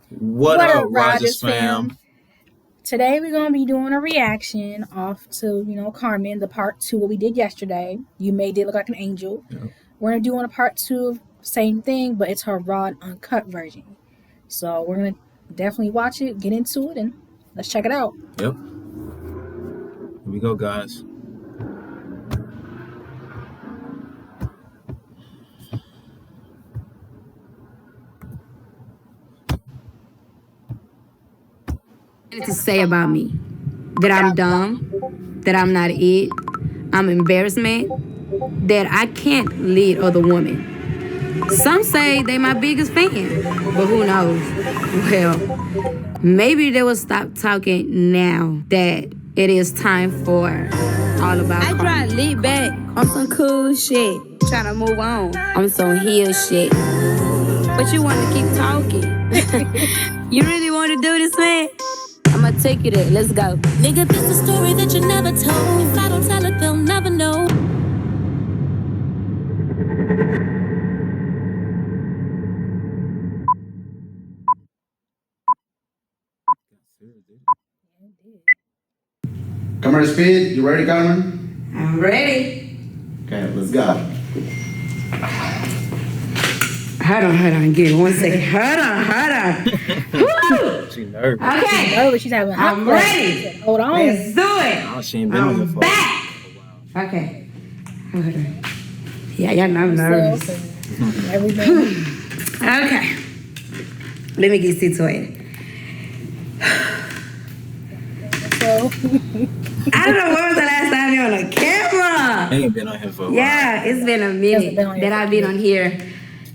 What up, Rogers fam? Today we're gonna be doing a reaction off to Carmen, the part two what we did yesterday. You made it look like an angel. Yep. We're gonna do on a part two of same thing, but it's her raw and uncut version. So we're gonna definitely watch it, get into it, and let's check it out. Yep. Here we go, guys. To say about me that I'm dumb, that I'm not it, I'm embarrassment, that I can't lead other women. Some say they my biggest fan, but who knows? Well, maybe they will stop talking now that it is time for all about. I try to lead back on some cool shit, trying to move on some heel shit. But you want to keep talking. You really want to do this, man? I'ma take you there. Let's go. Nigga, this is a story that you never told. If I don't tell it, they'll never know. Camera speed, you ready, Carmen? I'm ready. Okay, let's go. Hold on. Give me 1 second. Hold on. Woo! She nervous. Okay. She's nervous. She's having hot I'm breath. ready. Hold on. Let's do it. Oh, she ain't been on here I'm for back. Okay. Hold on. Yeah, y'all know I'm nervous. Everything. Okay. Let me get situated. So I don't know when was the last time you were on a camera. I ain't been on here for a while. Yeah, it's been a minute been on here that I've been on here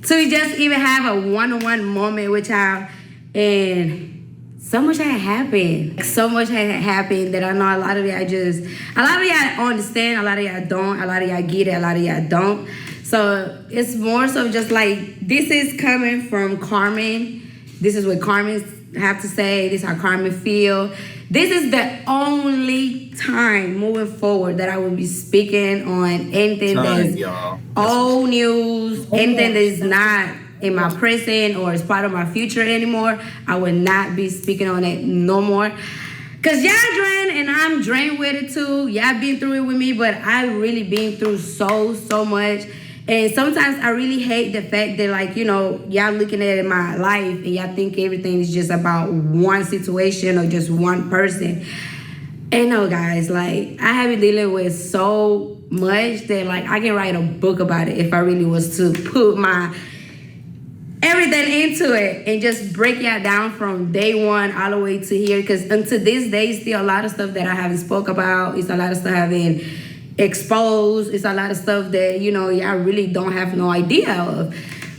to just even have a one-on-one moment with y'all, and so much had happened. So much had happened that I know a lot of y'all understand, a lot of y'all don't, a lot of y'all get it, a lot of y'all don't. So it's more so just like, this is coming from Carmen. This is what Carmen have to say. This is how Carmen feel. This is the only time moving forward that I will be speaking on anything that's old news, anything that is not in my present or is part of my future anymore. I will not be speaking on it no more. Cause y'all drained and I'm drained with it too. Y'all been through it with me, but I really been through so much. And sometimes I really hate the fact that, like, y'all looking at my life and y'all think everything is just about one situation or just one person. And no, guys, like, I have been dealing with so much that, like, I can write a book about it if I really was to put my everything into it and just break y'all down from day one all the way to here. Because until this day, still a lot of stuff that I haven't spoke about. It's a lot of stuff I haven't exposed. It's a lot of stuff that y'all really don't have no idea of.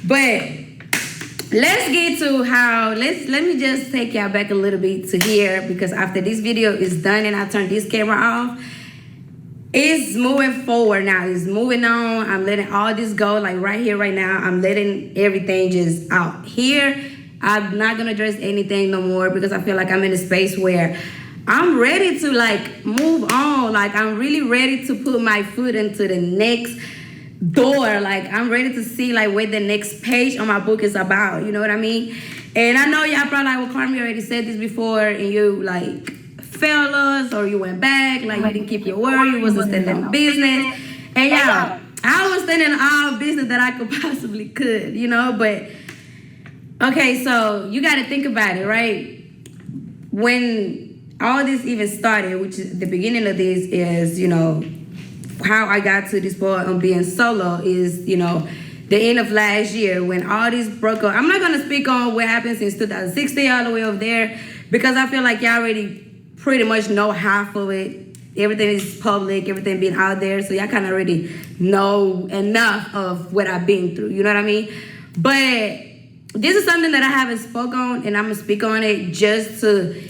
But let's get to how let me just take y'all back a little bit to here, because after this video is done and I turn this camera off, it's moving forward now. It's moving on. I'm letting all this go, like right here, right now. I'm letting everything just out here. I'm not gonna address anything no more because I feel like I'm in a space where I'm ready to, like, move on. Like, I'm really ready to put my foot into the next door. Like, I'm ready to see, like, what the next page on my book is about. You know what I mean? And I know y'all probably like, well, Carmen already said this before, and you, like, failed us, or you went back, like, you didn't keep your word, you wasn't standing in business. And y'all, I was standing in all business that I could possibly could, but, okay, so you got to think about it, right? When all this even started, which is the beginning of this is, how I got to this point on being solo is, the end of last year when all this broke up. I'm not going to speak on what happened since 2016 all the way over there, because I feel like y'all already pretty much know half of it. Everything is public, everything being out there, so y'all kind of already know enough of what I've been through, you know what I mean? But this is something that I haven't spoke on, and I'm going to speak on it just to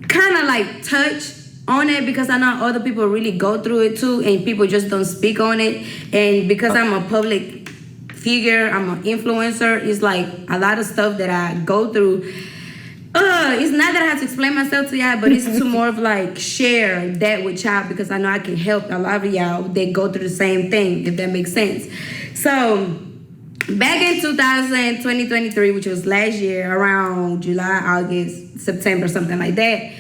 kind of like touch on it, because I know other people really go through it too, and people just don't speak on it. And because I'm a public figure, I'm an influencer, it's like a lot of stuff that I go through. It's not that I have to explain myself to y'all, but it's to more of like share that with y'all, because I know I can help a lot of y'all that go through the same thing, if that makes sense. So back in 2023, which was last year, around July, August, September, something like that,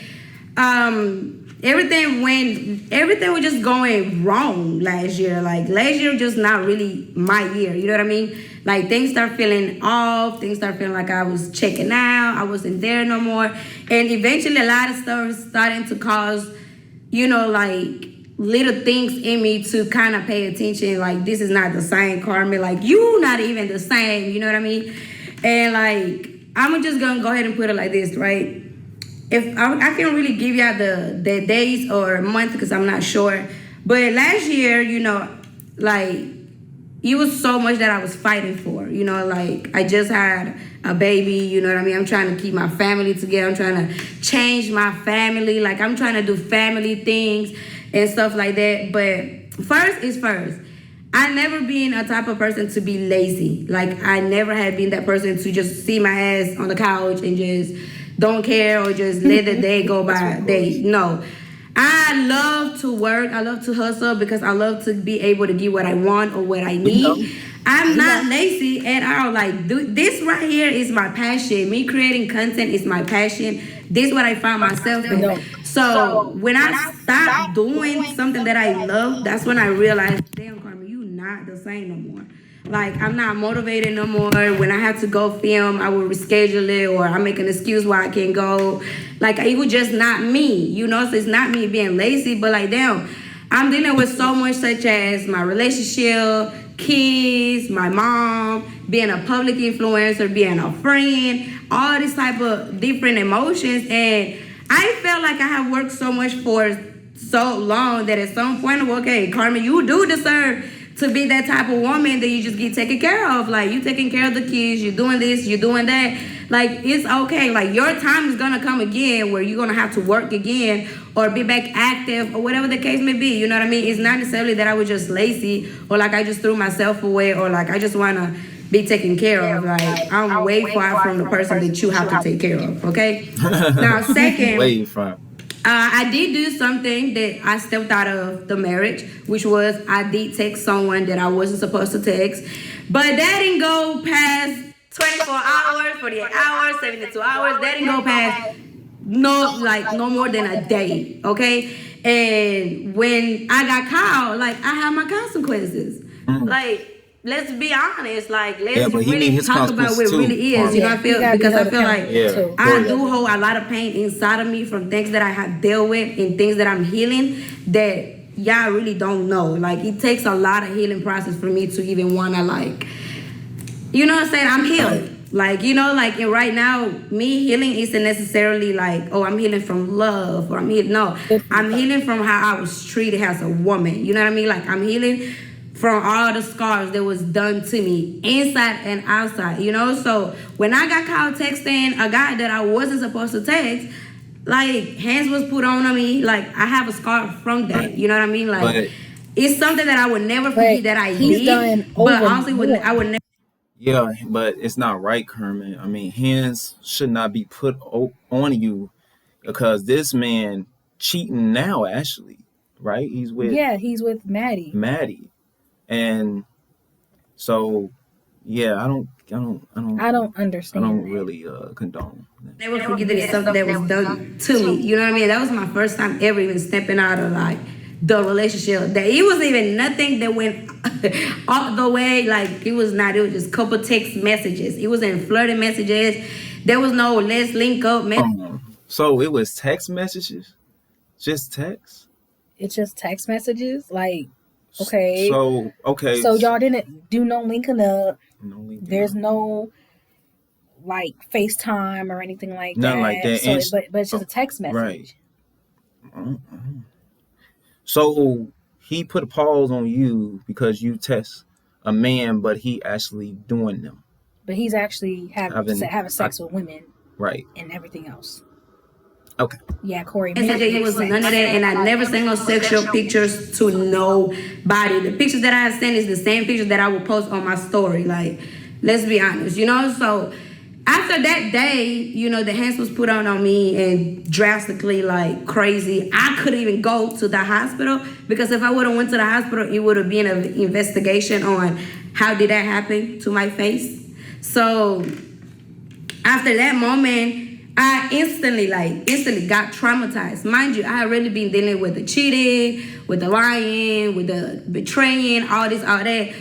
everything was just going wrong last year. Like, last year was just not really my year, you know what I mean? Like, things start feeling off, things start feeling like I was checking out, I wasn't there no more, and eventually a lot of stuff was starting to cause, you know, like, little things in me to kind of pay attention, like, this is not the same, Carmen, like, you not even the same, you know what I mean? And, like, I'm just gonna go ahead and put it like this, right? If I can't really give y'all the days or month because I'm not sure, but last year, you know, like, it was so much that I was fighting for, you know, like, I just had a baby, you know what I mean? I'm trying to keep my family together, I'm trying to change my family, like, I'm trying to do family things and stuff like that. But first is first. I never been a type of person to be lazy. Like, I never had been that person to just see my ass on the couch and just don't care or just let the day go by day. No. I love to work. I love to hustle because I love to be able to get what I want or what I need. I'm not lazy at all. Like, this right here is my passion. Me creating content is my passion. This is what I found myself in. So when I stopped doing something that I love, that's when I realized, damn, Carmen, you not the same no more. Like, I'm not motivated no more. When I have to go film, I will reschedule it, or I make an excuse why I can't go. Like, it was just not me, you know? So it's not me being lazy, but like, damn, I'm dealing with so much, such as my relationship, kids, my mom, being a public influencer, being a friend, all these type of different emotions. And I felt like I have worked so much for so long that at some point, okay, Carmen, you do deserve to be that type of woman that you just get taken care of. Like, you taking care of the kids, you're doing this, you're doing that. Like, it's okay. Like, your time is gonna come again where you're gonna have to work again or be back active or whatever the case may be. You know what I mean? It's not necessarily that I was just lazy or like I just threw myself away or like I just wanna be taken care of. Like, I'm way far from the person that you have to take care of, okay? Now, second, way far. I did do something that I stepped out of the marriage, which was I did text someone that I wasn't supposed to text. But that didn't go past 24 hours, 48 hours, 72 hours. That didn't go past no more than a day, okay? And when I got caught, like, I had my consequences. Like, let's be honest, like, let's really talk about what it really is. You know, I feel like I do hold a lot of pain inside of me from things that I have dealt with and things that I'm healing that y'all really don't know. Like, it takes a lot of healing process for me to even want to, like, you know what I'm saying? I'm healed. Like, you know, like, and right now, me healing isn't necessarily like, oh, I'm healing from love or I'm healing. No, I'm healing from how I was treated as a woman. You know what I mean? Like, I'm healing from all the scars that was done to me inside and outside, you know? So when I got caught texting a guy that I wasn't supposed to text, like, hands was put on me. Like, I have a scar from that, you know what I mean? Like, it's something that I would never forget that I did, but honestly, I would never. Yeah, but it's not right, Carmen. I mean, hands should not be put on you because this man cheating now, actually, right? He's with Maddie. And so, yeah, I don't understand. I don't really condone that. Never forget that it's something that was done to me. You know what I mean? That was my first time ever even stepping out of, like, the relationship. That it wasn't even nothing that went all the way. Like, it was not. It was just a couple text messages. It wasn't flirting messages. There was no let's link up. So it was text messages, just text. It's just text messages, like. Okay. So y'all didn't do no linking up. There's no, like, FaceTime or anything like that. Nothing like that. So, but it's just a text message. Right. So he put a pause on you because you text a man, but he actually doing them. But he's actually having sex with women. Right. And everything else. Okay. Yeah, Corey. It was none of that, and I never sent no sexual pictures to nobody. The pictures that I sent is the same pictures that I would post on my story. Like, let's be honest, you know? So after that day, you know, the hands was put on me and drastically, like, crazy. I couldn't even go to the hospital because if I would have went to the hospital, it would have been an investigation on how did that happen to my face? So after that moment, I instantly got traumatized. Mind you, I had really been dealing with the cheating, with the lying, with the betraying, all that.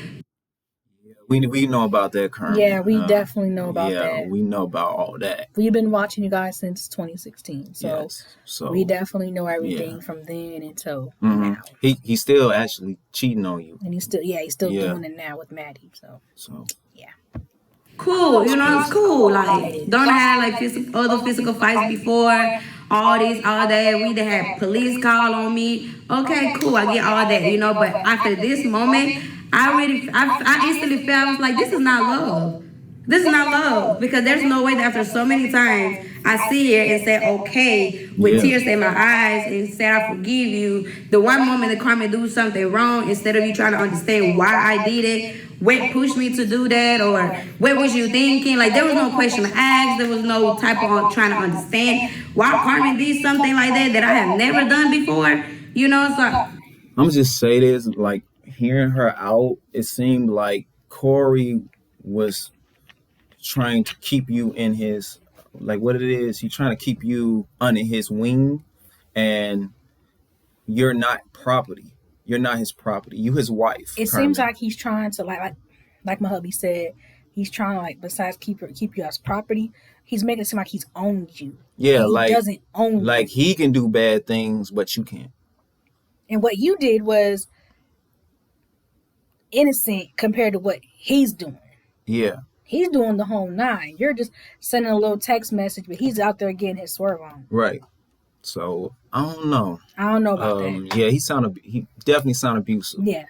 We know about that, Carmen. Yeah, we definitely know about that. Yeah, we know about all that. We've been watching you guys since 2016, so, yes. So we definitely know everything from then until mm-hmm. now. He's still actually cheating on you, and he's still doing it now with Maddie. So yeah. Cool, it's cool. Like, don't have like other physical fights before, all that. We done had police call on me. Okay, cool, I get all that, but after this moment, I instantly felt, I was like, this is not love. This is not love, because there's no way that after so many times I sit here and say, okay, with tears in my eyes, and say I forgive you. The one moment that Carmen do something wrong, instead of you trying to understand why I did it, what pushed me to do that, or what was you thinking? Like, there was no question asked. There was no type of trying to understand why Carmen did something like that I have never done before. So I'm gonna just say this, like, hearing her out, it seemed like Corey was trying to keep you in his, like, what it is, he's trying to keep you under his wing, and you're not property. You're not his property. You his wife. It Carmen. Seems like he's trying to like my hubby said, he's trying to, like, besides keep you as property, he's making it seem like he's owned you. Yeah, he doesn't own like you. He can do bad things, but you can't. And what you did was innocent compared to what he's doing. Yeah. He's doing the whole 9. You're just sending a little text message, but he's out there getting his swerve on. Right. So I don't know. About that. Yeah, he definitely sounded abusive. Yeah.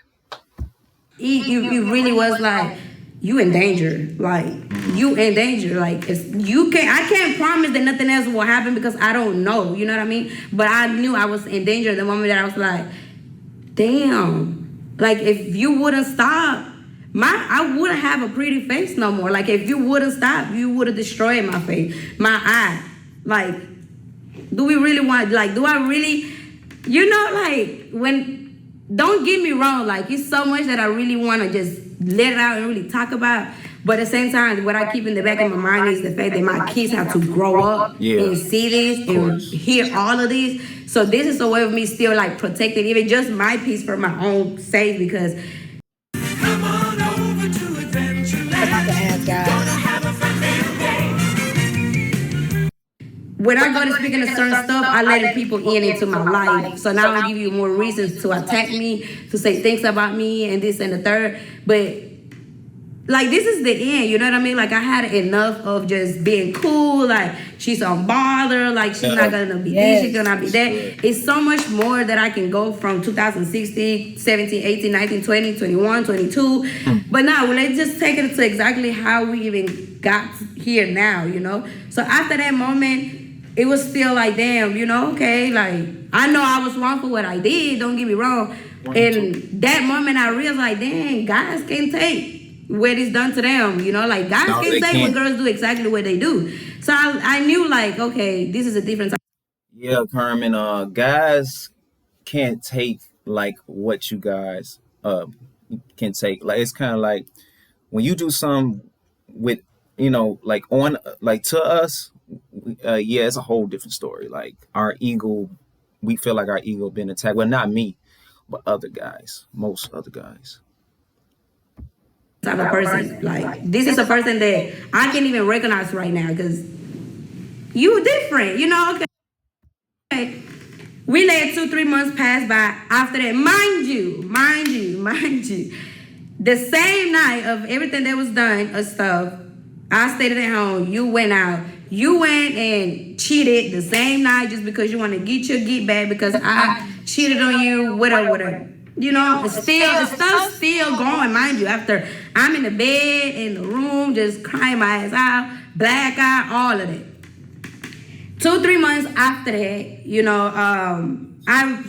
He really was like, you in danger. Like, you in danger. Like, I can't promise that nothing else will happen because I don't know. You know what I mean? But I knew I was in danger the moment that I was like, damn. Like, if you wouldn't stop, I wouldn't have a pretty face no more. Like, if you wouldn't stop, you would have destroyed my face, my eye. Like, do we really want, like, do I really, like, don't get me wrong, like, it's so much that I really want to just let it out and really talk about. But at the same time, what I keep in the back of my mind is the fact that my kids have to grow up and see this and hear all of this. So this is a way of me still, like, protecting even just my peace for my own sake, because Come on over to Adventureland. when I go to speaking of certain stuff, I let people into my life. So now I give you more reasons to attack me, to say things about me and this and the third. But like, this is the end, you know what I mean? Like, I had enough of just being cool. Like, she's unbothered. Like, she's not gonna be this, she's gonna be that. It's so much more that I can go from 2016, 17, 18, 19, 20, 21, 22. But now, let's just take it to exactly how we even got here now, So after that moment, it was still like, damn, okay, like, I know I was wrong for what I did, don't get me wrong. And that moment I realized, like, dang, guys can't take what is done to them, like, guys can't take what girls do exactly what they do. So I knew, like, okay, this is a different time. Yeah, Carmen, guys can't take, like, what you guys can take. Like, it's kind of like when you do something with, like, on, like, to us, it's a whole different story. Like, our ego, we feel like our ego been attacked. Well, not me, but other guys, most other guys. Type of person, like, this is a person that I can't even recognize right now because you different, okay. We let 2-3 months pass by. After that, mind you, the same night of everything that was done of stuff, I stayed at home. You went out. You went and cheated the same night just because you want to get your get back because I cheated on you, whatever. It's still going, mind you, after I'm in the bed, in the room, just crying my ass out, black eye, all of that. 2-3 months after that, I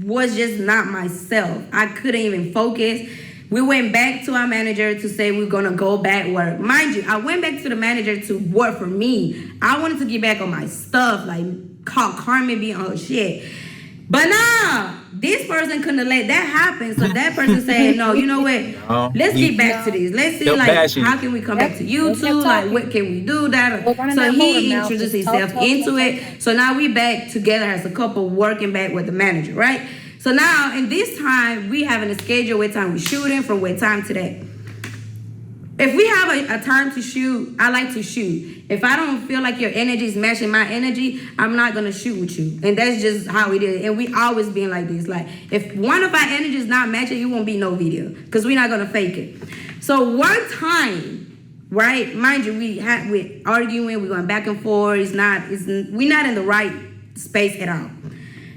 was just not myself. I couldn't even focus. We went back to our manager to say we're going to go back work. Mind you, I went back to the manager to work for me. I wanted to get back on my stuff, like, call Carmen be on her shit. But nah, this person couldn't let that happen. So that person said, no, you know what? Let's get back to this. Let's see, like, how can we come back to YouTube? Like, what can we do? So he introduced himself into it. So now we back together as a couple working back with the manager, right? So now, in this time, we having a schedule what time we shooting from what time to that. If we have a time to shoot, I like to shoot. If I don't feel like your energy is matching my energy, I'm not going to shoot with you. And that's just how it is. And we always been like this. Like, if one of our energy is not matching, it won't be no video. Because we're not going to fake it. So one time, right, mind you, we're arguing, we're going back and forth. We're not in the right space at all.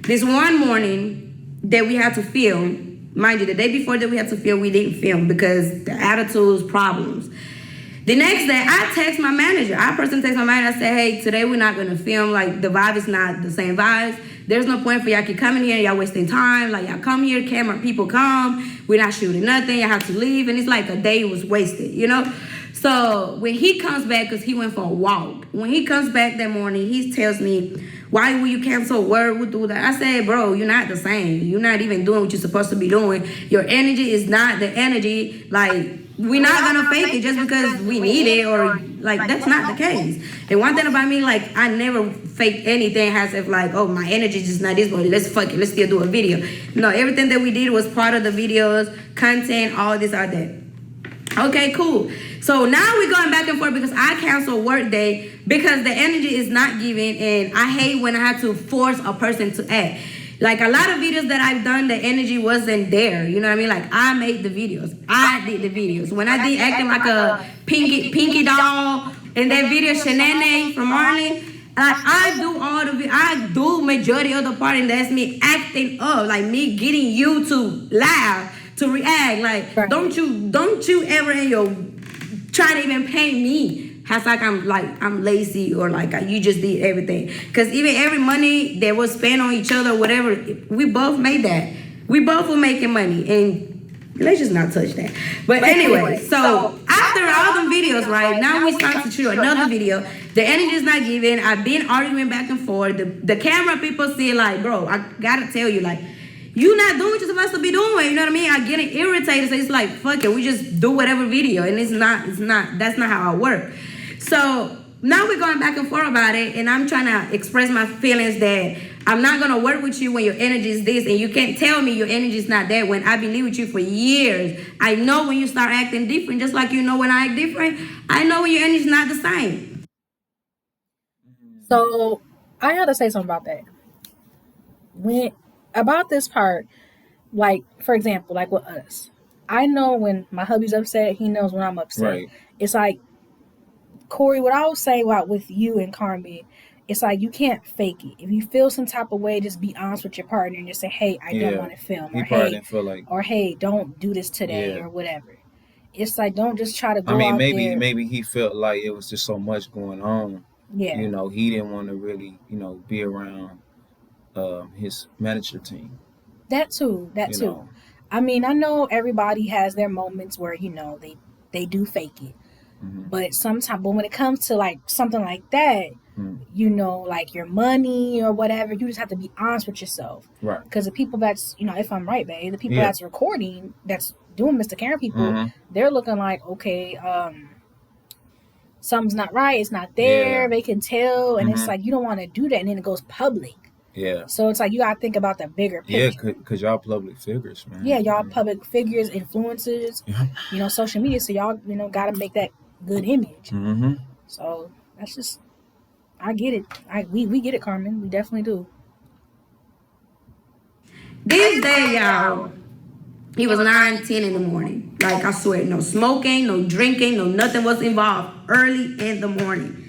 This one morning that we had to film, mind you, the day before that we had to film, we didn't film because the attitudes, problems. The next day, I text my manager. I personally text my manager. I said, hey, today we're not going to film. Like, the vibe is not the same vibes. There's no point for y'all keep coming here. Y'all wasting time. Like, y'all come here, camera people come. We're not shooting nothing. Y'all have to leave. And it's like a day was wasted, you know? So when he comes back, because he went for a walk. When he comes back that morning, he tells me, why will you cancel work? We'll do that. I said, bro, you're not the same. You're not even doing what you're supposed to be doing. Your energy is not the energy. Like, we're not going to fake it just because we need it or, like, that's not the case. And one thing about me, like, I never fake anything as if, like, oh, my energy is just not this, but let's fuck it. Let's still do a video. No, everything that we did was part of the videos, content, all this, all that. Okay, cool. So now we're going back and forth because I canceled work day because the energy is not given, and I hate when I have to force a person to act. Like, a lot of videos that I've done, the energy wasn't there. You know what I mean? Like, I made the videos. I did the videos. When I did acting like a pinky doll in that video, Shenane from Marley, like, I do majority of the part, and that's me acting up, like me getting you to laugh, to react. Like, right. Don't you ever in your try to even paint me as like I'm lazy or like you just did everything. Because even every money that was spent on each other, whatever, we both made that. We both were making money, and let's just not touch that. But anyway, so after all them videos, right, now we start to shoot another video. The energy is not given. I've been arguing back and forth. The camera people see, like, bro, I gotta tell you, like, you not doing what you're supposed to be doing. You know what I mean? I'm getting irritated. So it's like, fuck it. We just do whatever video. And that's not how I work. So now we're going back and forth about it. And I'm trying to express my feelings that I'm not going to work with you when your energy is this. And you can't tell me your energy is not that when I've been living with you for years. I know when you start acting different, just like you know when I act different. I know when your energy is not the same. So I had to say something about that. About this part, like, for example, like with us, I know when my hubby's upset, he knows when I'm upset. Right. It's like, Corey, what I was saying about with you and Carmen, it's like you can't fake it. If you feel some type of way, just be honest with your partner and just say, hey, I don't want to film. Or hey, don't do this today or whatever. It's like, don't just try to go out there. Maybe he felt like it was just so much going on. Yeah. You know, he didn't want to really, be around his manager team. That too. Know. I mean, I know everybody has their moments where, they do fake it. Mm-hmm. But when it comes to like something like that, like your money or whatever, you just have to be honest with yourself. Right. Because the people that's, if I'm right, babe, the people that's recording, that's doing Mr. Karen people, they're looking like, okay, something's not right. It's not there. Yeah. They can tell. And it's like, you don't want to do that. And then it goes public. Yeah. So it's like you gotta think about the bigger picture. Yeah, because y'all public figures, man. Yeah, y'all public figures, influencers, social media. So y'all, gotta make that good image. Mm-hmm. So that's just, I get it. We get it, Carmen. We definitely do. This day, y'all, it was 9-10 in the morning. Like, I swear, no smoking, no drinking, no nothing was involved. Early in the morning.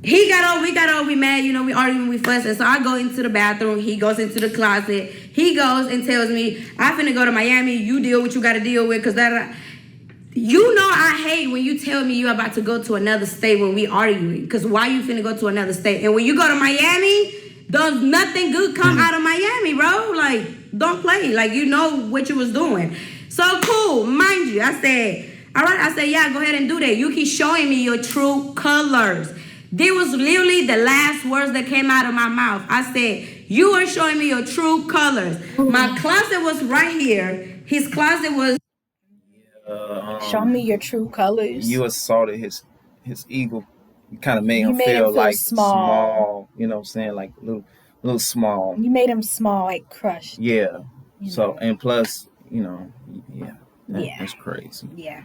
He got up, we got up, we mad, we arguing, we fussing. So I go into the bathroom, he goes into the closet. He goes and tells me, I finna go to Miami, you deal what you gotta deal with, because that, I hate when you tell me you about to go to another state when we arguing, because why you finna go to another state? And when you go to Miami, does nothing good come out of Miami, bro? Like, don't play, like, you know what you was doing. So cool, mind you, I said, all right, yeah, go ahead and do that. You keep showing me your true colors. This was literally the last words that came out of my mouth. I said, you are showing me your true colors. My closet was right here. His closet was... Show me your true colors. You assaulted his ego. You kind of made him feel like small. You know what I'm saying? Like a little small. You made him small, like crushed. Yeah. So, and plus, that's crazy. Yeah.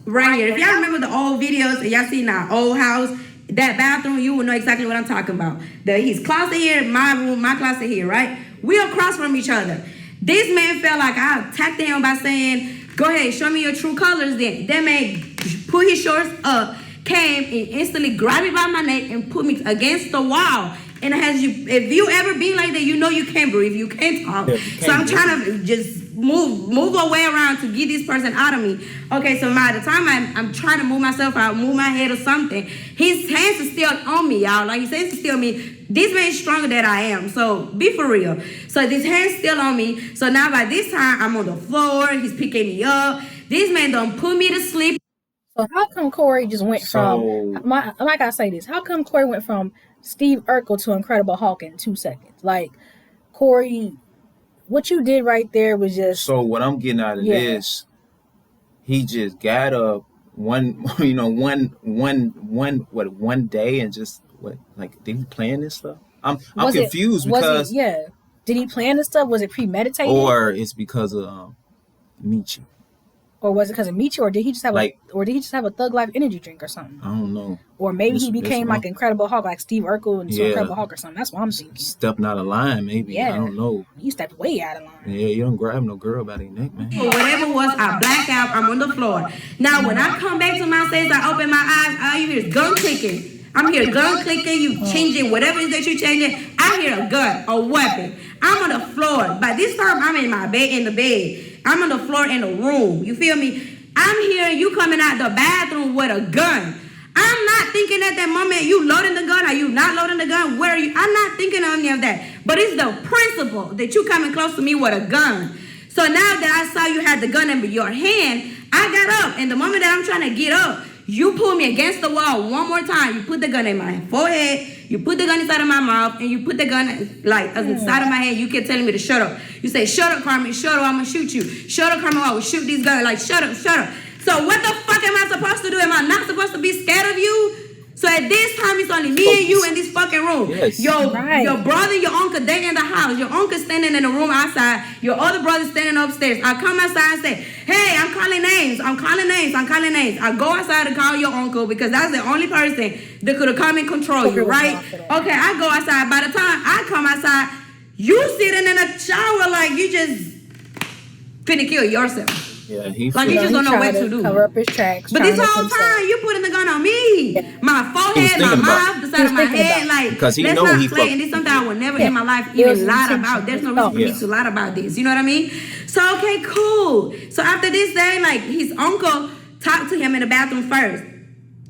Right here. If y'all remember the old videos and y'all seen our old house, that bathroom, you will know exactly what I'm talking about. His closet here, my room, my closet here, right? We across from each other. This man felt like I attacked him by saying, go ahead, show me your true colors then. That man put his shorts up, came and instantly grabbed me by my neck and put me against the wall. And if you ever been like that, you know you can't breathe, you can't talk. So I'm trying to just move away around to get this person out of me. Okay, so by the time I'm trying to move myself out, move my head or something, his hands are still on me, y'all. Like, his hands are still on me. This man's stronger than I am, so be for real. So this hand's still on me. So now by this time, I'm on the floor. He's picking me up. This man done put me to sleep. So how come Corey just went from... I gotta say this. How come Corey went from Steve Urkel to Incredible Hulk in 2 seconds? Like, Corey... What you did right there was just... So what I'm getting out of this, he just got up one day and just did he plan this stuff? I'm confused because did he plan this stuff? Was it premeditated? Or it's because of Michi? Or was it because of Michi? Or did he just have a Thug Life energy drink or something? I don't know. Or maybe he became like Incredible Hulk, like Steve Urkel and Incredible Hulk or something. That's what I'm thinking. Stepping out of line, maybe. Yeah. I don't know. You stepped way out of line. Yeah, you don't grab no girl by their neck, man. Whatever it was, I black out. I'm on the floor. Now, when I come back to my senses, I open my eyes. All you hear is gun clicking. I'm here gun clicking. You changing whatever it is that you changing. I hear a gun, a weapon. I'm on the floor. By this time, I'm in my bed, in the bed. I'm on the floor in the room. You feel me? I'm hearing you coming out the bathroom with a gun. I'm not thinking at that moment, you loading the gun, are you not loading the gun? Where are you? I'm not thinking of any of that. But it's the principle that you coming close to me with a gun. So now that I saw you had the gun in your hand, I got up. And the moment that I'm trying to get up, you pull me against the wall one more time. You put the gun in my forehead. You put the gun inside of my mouth. And you put the gun inside of my hand. You kept telling me to shut up. You say, shut up, Carmen. Shut up, I'm going to shoot you. Shut up, Carmen. I will shoot these guns. Like, shut up, shut up. So what the fuck am I supposed to do? Am I not supposed to be scared of you? So at this time, it's only me and you in this fucking room. Yes. Your brother, your uncle, they in the house. Your uncle standing in the room outside. Your other brother standing upstairs. I come outside and say, hey, I'm calling names. I'm calling names. I'm calling names. I go outside to call your uncle because that's the only person that could have come and control you, right? Okay, I go outside. By the time I come outside, you sitting in a shower like you just finna kill yourself. Yeah, he just don't know what to do. Cover up his tracks. But this whole time, you putting the gun on me. Yeah. My forehead, my mouth, the side of my head. Like, because he let's know not he play. And this is something I would never in my life even lie about. There's no reason for me to lie about this. You know what I mean? So, okay, cool. So after this day, like, his uncle talked to him in the bathroom first.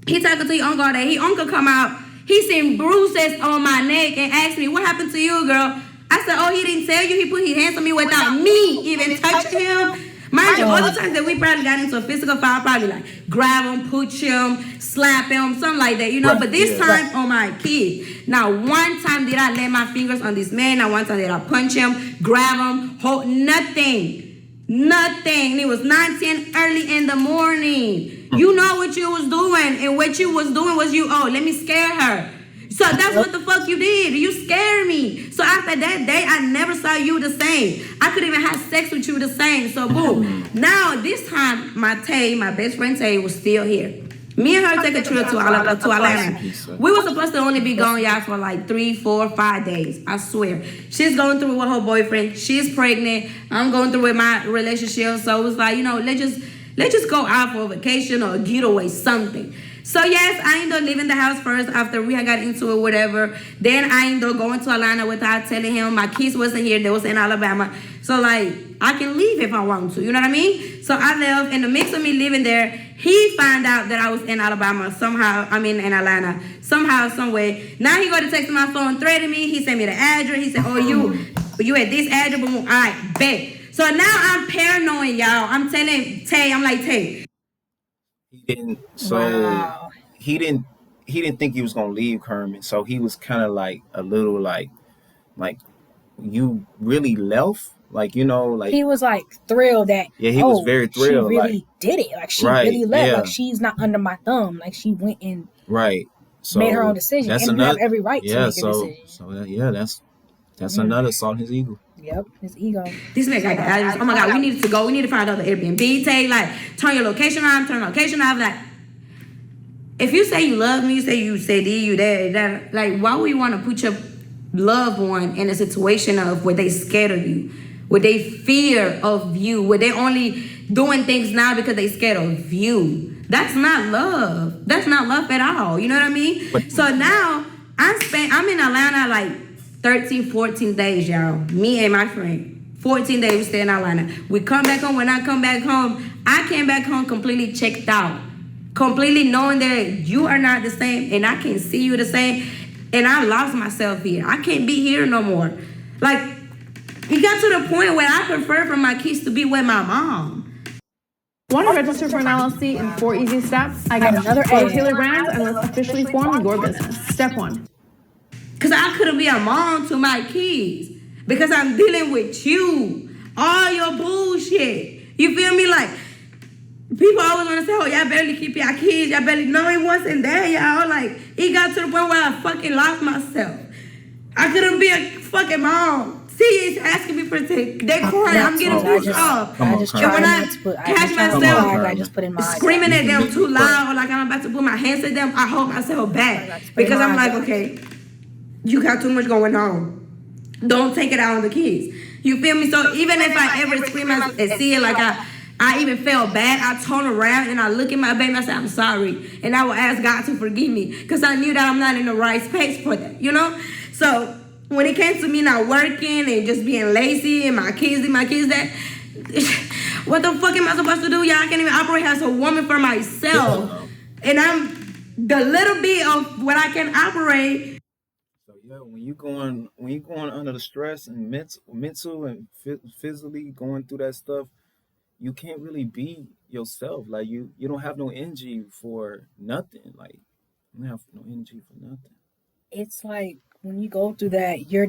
He talking to your uncle all day. His uncle come out. He seen bruises on my neck and asked me, what happened to you, girl? I said, oh, he didn't tell you. He put his hands on me without me even touching him. Mind you, other times that we probably got into a physical fight, probably like grab him, push him, slap him, something like that, you know. Right. But this time, on my kid. Now, one time did I lay my fingers on this man. Now, one time did I punch him, grab him, hold, nothing. Nothing. It was 9:10 early in the morning. You know what you was doing. And what you was doing was let me scare her. So that's what the fuck you did. You scared me. So after that day, I never saw you the same. I couldn't even have sex with you the same. So boom. Now this time, my best friend Tay was still here. Me and her take a trip to Atlanta. We were supposed to only be gone, y'all, for like 3, 4, 5 days. I swear. She's going through with her boyfriend. She's pregnant. I'm going through with my relationship. So it was like, let's just go out for a vacation or a getaway, something. So yes, I ended up leaving the house first after we had got into it, whatever. Then I ended up going to Atlanta without telling him my kids wasn't here. They was in Alabama. So like, I can leave if I want to. You know what I mean? So I left. In the mix of me living there, he found out that I was in Alabama somehow. I mean, in Atlanta. Somehow, some way. Now he go to text my phone, threaten me. He sent me the address. He said, oh, you at this address? Boom. All right, bet. So now I'm paranoid, y'all. I'm telling Tay, I'm like, Tay. He didn't. So he didn't. he didn't think he was gonna leave Carmen, so he was kind of like a little like you really left, like, you know, like he was like thrilled that he was very thrilled. She really did it. Like she really left. Yeah. Like she's not under my thumb. Like she went and so made her own decision. That's and another, you have every right to make a decision. So that's another assault on his ego. Yep, his ego. This nigga, oh my God, we need to go. We need to find another Airbnb. Take like turn your location on, turn location off. Like, if you say you love me, you say you that, like, why would you want to put your loved one in a situation of where they scared of you, where they fear of you, where they only doing things now because they scared of you? That's not love. That's not love at all. You know what I mean? So now I'm in Atlanta like 13, 14 days, y'all. Me and my friend. 14 days we stay in Atlanta. We come back home. When I come back home, I came back home completely checked out. Completely knowing that you are not the same and I can't see you the same. And I lost myself here. I can't be here no more. Like, it got to the point where I prefer for my kids to be with my mom. Want to register for an LLC in 4 easy steps? I got another A. Taylor Brands, and let's officially form your business. Step 1. Because I couldn't be a mom to my kids. Because I'm dealing with you. All your bullshit. You feel me? Like, people always want to say, oh, y'all barely keep your kids. Y'all barely know it wasn't there, y'all. Like, it got to the point where I fucking lost myself. I couldn't be a fucking mom. See, it's asking me for they're crying. I'm getting pushed off. I just tried not to put. I just put in my screaming at them too loud, like I'm about to put my hands at them. I hold myself back because I'm like, okay, you got too much going on. Don't take it out on the kids. You feel me? So even if I ever scream and see it, like I even felt bad, I turn around and I look at my baby and I say, I'm sorry. And I will ask God to forgive me because I knew that I'm not in the right space for that, you know? So when it came to me not working and just being lazy and my kids that, what the fuck am I supposed to do? Y'all, I can't even operate as a woman for myself. And I'm the little bit of what I can operate. So yeah, when you going under the stress and mental and physically going through that stuff, you can't really be yourself. Like you don't have no energy for nothing. Like you don't have no energy for nothing. It's like when you go through that, you're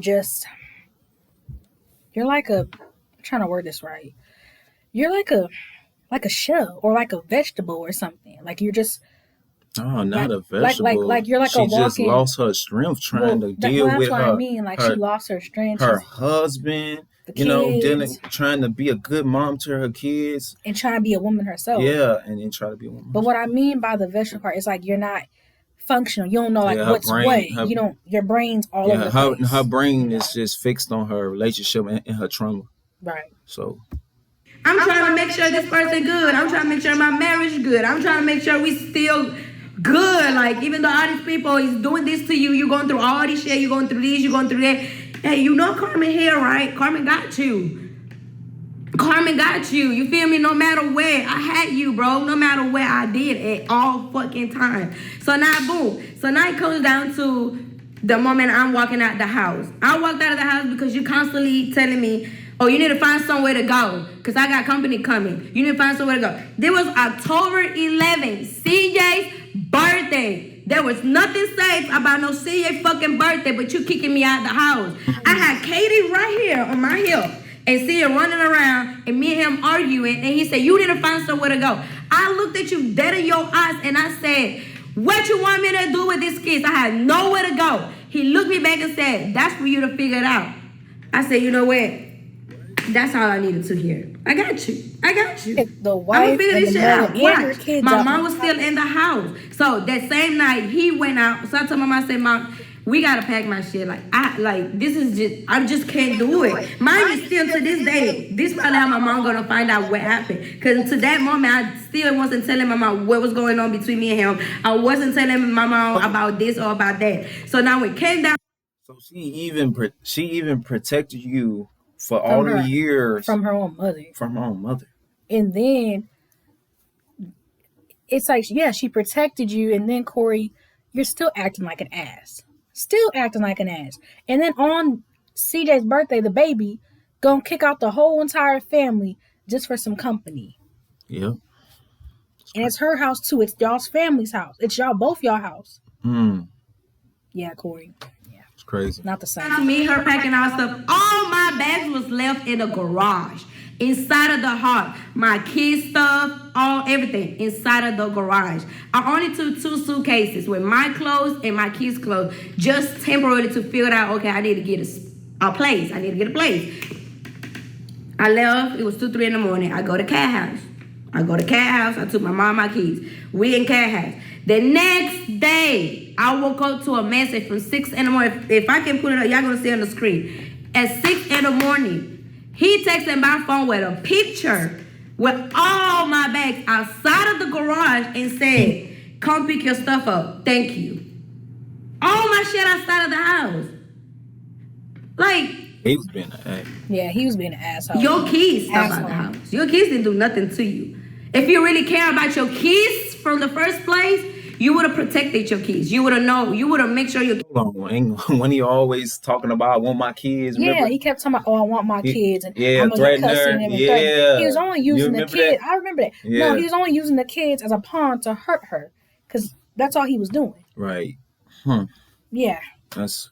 like I'm trying to word this right. You're like a shell or like a vegetable or something. Like you're just not a vegetable. Like you're like she a walking. Just lost her strength trying to deal with what her. I mean. Like she lost her strength. Her husband, trying to be a good mom to her kids. And trying to be a woman herself. Yeah, and then try to be a woman. But what I mean by the vegetable part is like you're not functional. You don't know like what's what. You don't. Your brain's all over the place. Her brain is just fixed on her relationship and her trauma. Right. So I'm trying to make sure this person good. I'm trying to make sure my marriage good. I'm trying to make sure we still good. Like even though all these people is doing this to you, you're going through all this shit. You're going through this. You're going through that. Hey, you know Carmen here, right? Carmen got you. Carmen got you. You feel me? No matter where. I had you, bro. No matter where I did at all fucking time. So now, boom. So now it comes down to the moment I'm walking out the house. I walked out of the house because you constantly telling me, oh, you need to find somewhere to go because I got company coming. You need to find somewhere to go. There was October 11th, CJ's birthday. There was nothing safe about no CJ fucking birthday, but you kicking me out the house. I had Katie right here on my hip. And see her running around and me and him arguing. And he said, you need to find somewhere to go. I looked at you dead in your eyes and I said, what you want me to do with these kids? I had nowhere to go. He looked me back and said, that's for you to figure it out. I said, you know what? That's all I needed to hear. I got you. The wife I'm gonna figure this shit out. Watch. Kids my mom was still in the house. So that same night he went out. So I told my mom, I said, Mom, we gotta pack my shit. This is just, I just can't do it. Mine is still to this day. This probably how my mom gonna find out what happened. Cause to that moment, I still wasn't telling my mom what was going on between me and him. I wasn't telling my mom about this or about that. So now it came down. So she even protected you for all the years from her own mother. And then it's like, yeah, she protected you, and then Corey, you're still acting like an ass. And then on CJ's birthday, the baby gonna kick out the whole entire family just for some company. Yeah. And it's her house too. It's y'all's family's house. It's both y'all house. Yeah, Corey. It's crazy. Not the same. To me, her packing our stuff. All my bags was left in the garage, inside of the house. My kids' stuff, everything inside of the garage. I only took 2 suitcases with my clothes and my kids' clothes, just temporarily to figure out, okay, I need to get a place. I need to get a place. I left. It was 2, 3 in the morning. I go to Cat House. I took my mom and my kids. We in Cat House. The next day, I woke up to a message from 6 in the morning. If I can put it up, y'all gonna see it on the screen. At 6 in the morning, he texted my phone with a picture with all my bags outside of the garage and said, come pick your stuff up. Thank you. All my shit outside of the house. Like, he was being an ass. Yeah, he was being an asshole. Your kids stuff out the house. Your kids didn't do nothing to you. If you really care about your kids from the first place, you would have protected your kids. You would have known. You would have make sure your. Hold on, when he always talking about I want my kids. Yeah, remember? He kept talking about, I want my kids, and I'm gonna cuss him. Yeah, he was only using the kids. I remember that. Yeah. No, he was only using the kids as a pawn to hurt her, because that's all he was doing. Right. Yeah. That's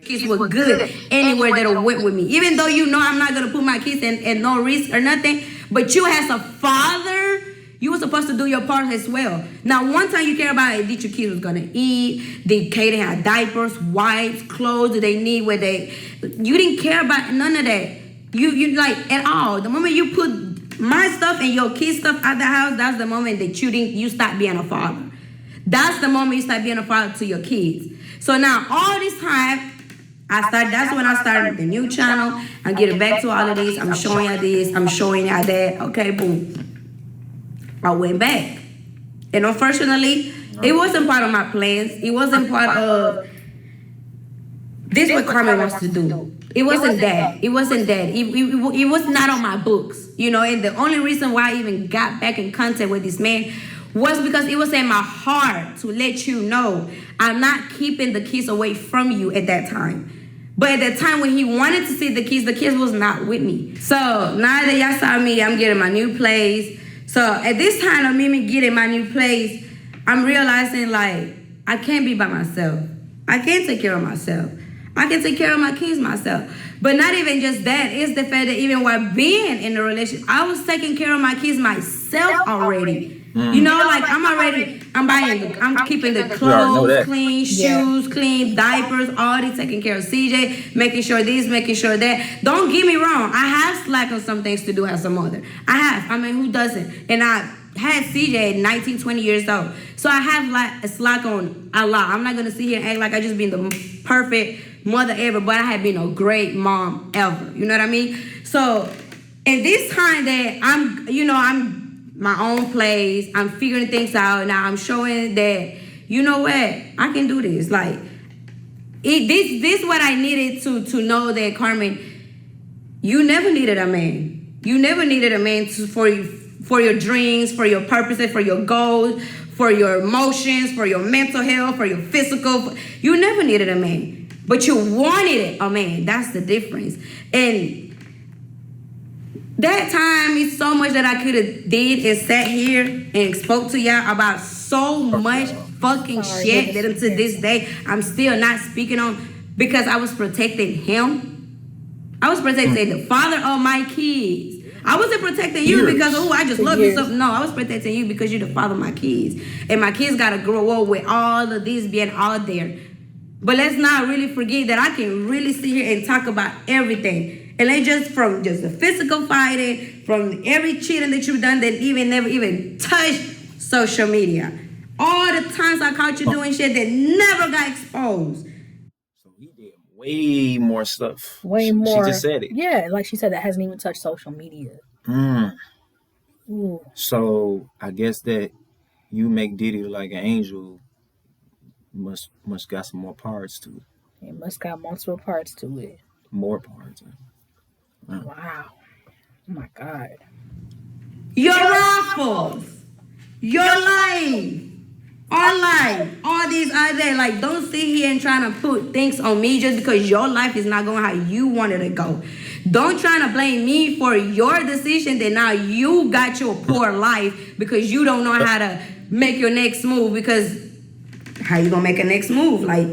Kids were good anywhere that went with me. Even though you know I'm not gonna put my kids in no risk or nothing, but you as a father, you were supposed to do your part as well. Now, one time you care about it, did your kids was gonna eat, did they have diapers, wipes, clothes, do they need where they? You didn't care about none of that. You like at all. The moment you put my stuff and your kids' stuff at the house, that's the moment that you start being a father. That's the moment you start being a father to your kids. So now all this time, that's when I started the new channel. I'm getting back to all of this. I'm showing you this. I'm showing you that. Okay, boom. I went back. And unfortunately, it wasn't part of my plans. It wasn't part of this what Carmen wants to do. It wasn't that. It wasn't that. It was not on my books. You know, and the only reason why I even got back in contact with this man was because it was in my heart to let you know I'm not keeping the kids away from you at that time. But at the time when he wanted to see the kids was not with me. So now that y'all saw me, I'm getting my new place. So at this time of me getting my new place, I'm realizing like I can't be by myself. I can't take care of myself. I can take care of my kids myself. But not even just that, it's the fact that even while being in a relationship, I was taking care of my kids myself already. You know, like I'm keeping the clothes clean, shoes clean, diapers, all this, taking care of CJ, making sure this, making sure that. Don't get me wrong, I have slack on some things to do as a mother. I mean, who doesn't? And I had CJ at 19, 20 years old. So I have like a slack on a lot. I'm not going to sit here and act like I just been the perfect mother ever, but I have been a great mom ever. You know what I mean? So in this time that I'm my own place, I'm figuring things out. Now I'm showing that, you know what, I can do this. Like, this is what I needed to know that, Carmen, you never needed a man. You never needed a man for your dreams, for your purposes, for your goals, for your emotions, for your mental health, for your physical. You never needed a man, but you wanted a man. That's the difference. And that time is so much that I could have did and sat here and spoke to y'all about so much fucking shit that to this day I'm still not speaking on, because I was protecting him. I was protecting the father of my kids. I wasn't protecting you because, I just love you so. No, I was protecting you because you're the father of my kids. And my kids got to grow up with all of this being out there. But let's not really forget that I can really sit here and talk about everything. And they just from just the physical fighting, from every cheating that you've done that never even touched social media. All the times I caught you doing shit that never got exposed. So he did way more stuff. Way more. She just said it. Yeah, like she said, that hasn't even touched social media. Ooh. So I guess that you make Diddy like an angel. Must got some more parts to it. It must got multiple parts to it. More parts. Wow. Oh my God. Your raffles, your life, our life, all these are there. Like, don't sit here and try to put things on me just because your life is not going how you wanted to go. Don't try to blame me for your decision that now you got your poor life because you don't know how to make your next move, because how you gonna make a next move? Like,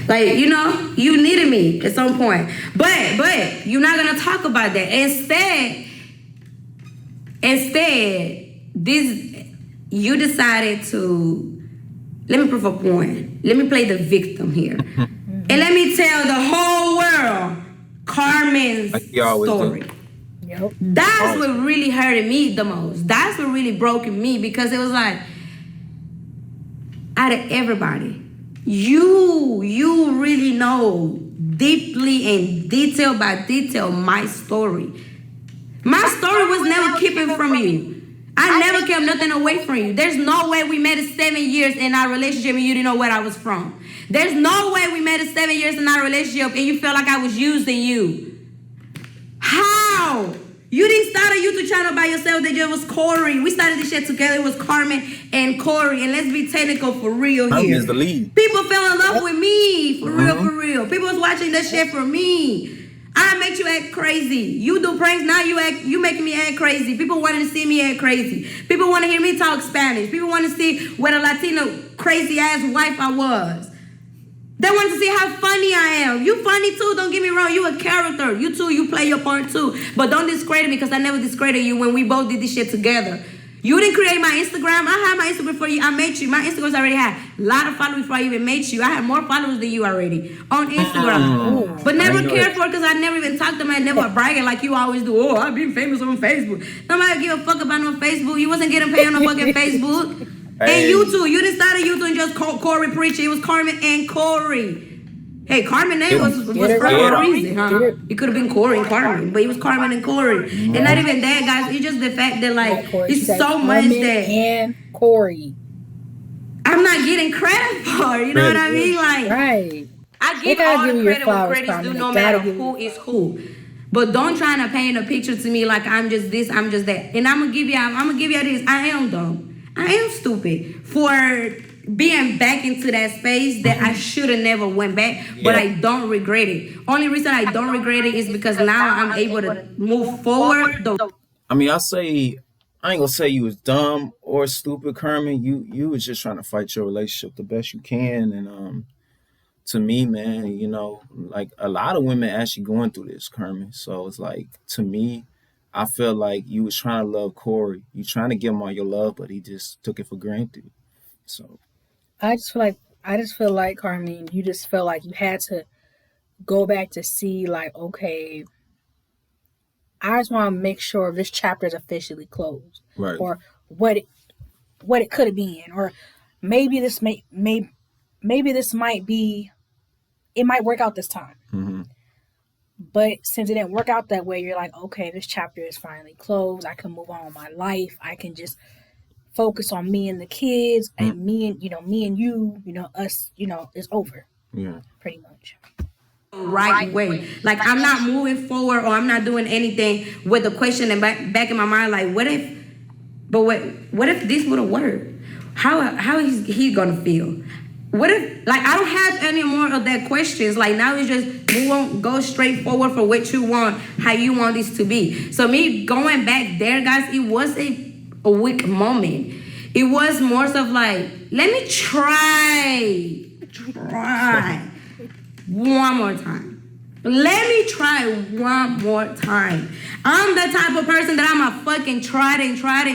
you know, you needed me at some point. But you're not gonna talk about that. Instead, you decided to, let me prove a point. Let me play the victim here. And let me tell the whole world Carmen's story. Yep. That's what really hurted me the most. That's what really broke me, because it was like, out of everybody, you really know deeply and detail by detail my story. My story was never keeping from you. I never kept nothing away from you. There's no way we made it 7 years in our relationship and you didn't know where I was from. There's no way we made it 7 years in our relationship and you felt like I was using you. How? You didn't start a YouTube channel by yourself. That just was Corey. We started this shit together. It was Carmen and Corey. And let's be technical for real here. Carmen is the lead. People fell in love with me. For real. People was watching that shit for me. I make you act crazy. You do pranks, now you making me act crazy. People wanting to see me act crazy. People want to hear me talk Spanish. People want to see what a Latino crazy ass wife I was. They want to see how funny I am. You funny too, don't get me wrong. You a character. You too, you play your part too. But don't discredit me, because I never discredited you when we both did this shit together. You didn't create my Instagram. I had my Instagram before you. I met you. My Instagrams already had a lot of followers before I even met you. I had more followers than you already on Instagram. But never cared for it, because I never even talked to them. I never bragging like you always do. Oh, I've been famous on Facebook. Nobody give a fuck about no Facebook. You wasn't getting paid on no fucking Facebook. Hey. And you too. You didn't start a YouTube and just Corey preaching. It was Carmen and Corey. Hey, Carmen name was for a reason, huh? It could have been Corey and Carmen, but it was Carmen and Corey. And not even that, guys. It's just the fact that, like, it's so much that... and Corey. I'm not getting credit for, you know what I mean? Like, right. I give all the credit when credit's due, no matter who is who. But don't try to paint a picture to me like I'm just this, I'm just that. And I'm gonna give you this. I am dumb. I am stupid for being back into that space that I should have never went back, but I don't regret it. Only reason I don't regret it is because now I'm able to move forward. I mean, I ain't gonna say you was dumb or stupid, Carmen. You was just trying to fight your relationship the best you can. And to me, man, you know, like a lot of women actually going through this, Carmen. So it's like, to me, I feel like you was trying to love Corey. You trying to give him all your love, but he just took it for granted. So I just feel like Carmen, you just felt like you had to go back to see, like, okay, I just want to make sure this chapter is officially closed, right? Or what it could have been, or maybe this might be, it might work out this time. Mm-hmm. But since it didn't work out that way, you're like, okay, this chapter is finally closed. I can move on with my life. I can just focus on me and the kids, and me and you, us, it's over. Yeah. Pretty much. Right way. Like, I'm not moving forward, or I'm not doing anything with the question in back in my mind, like, what if this would have worked? How is he gonna feel? What if, like, I don't have any more of that questions. Like, now it's just move on, go straight forward for what you want, how you want this to be. So me going back there, guys, it was a weak moment. It was more of like, let me try one more time. Let me try one more time. I'm the type of person that I'm a fucking try until I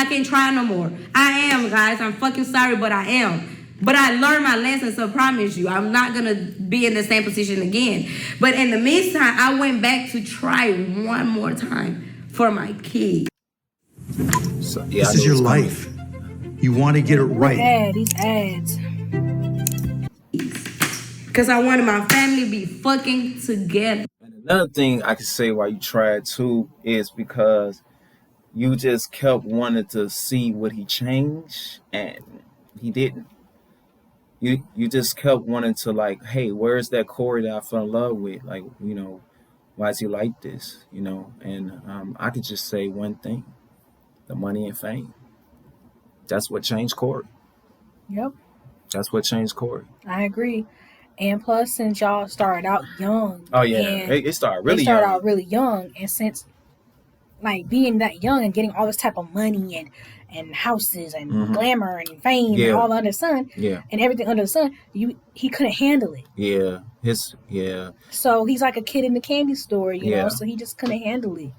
can't try no more. I am, guys. I'm fucking sorry, but I am. But I learned my lesson, so I promise you, I'm not going to be in the same position again. But in the meantime, I went back to try one more time for my kids. So, this is your life. You want to get it right. These ads. Because I wanted my family to be fucking together. And another thing I could say why you tried too is because you just kept wanting to see would he change, and he didn't. You just kept wanting to, like, hey, where's that Corey that I fell in love with? Like, why is he like this? And I could just say one thing: the money and fame. That's what changed Corey. Yep. That's what changed Corey. I agree. And plus, since y'all started out young. Oh, yeah. They started really young. And since like being that young and getting all this type of money and houses and glamour and fame and all under the sun and everything under the sun, he couldn't handle it. So he's like a kid in the candy store, you know, so he just couldn't handle it.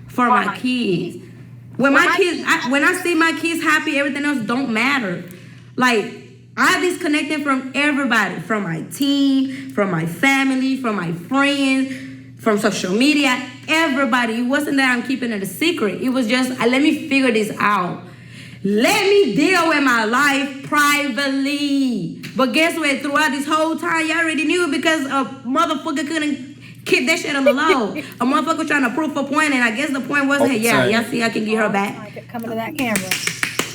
For my kids. When I see my kids happy, everything else don't matter. Like, I disconnected from everybody, from my team, from my family, from my friends, from social media, everybody. It wasn't that I'm keeping it a secret. It was just, let me figure this out. Let me deal with my life privately. But guess what? Throughout this whole time, y'all already knew because a motherfucker couldn't keep that shit on the low. A motherfucker was trying to prove a point, and I guess the point was, hey, y'all see I can get her back. Coming to that camera.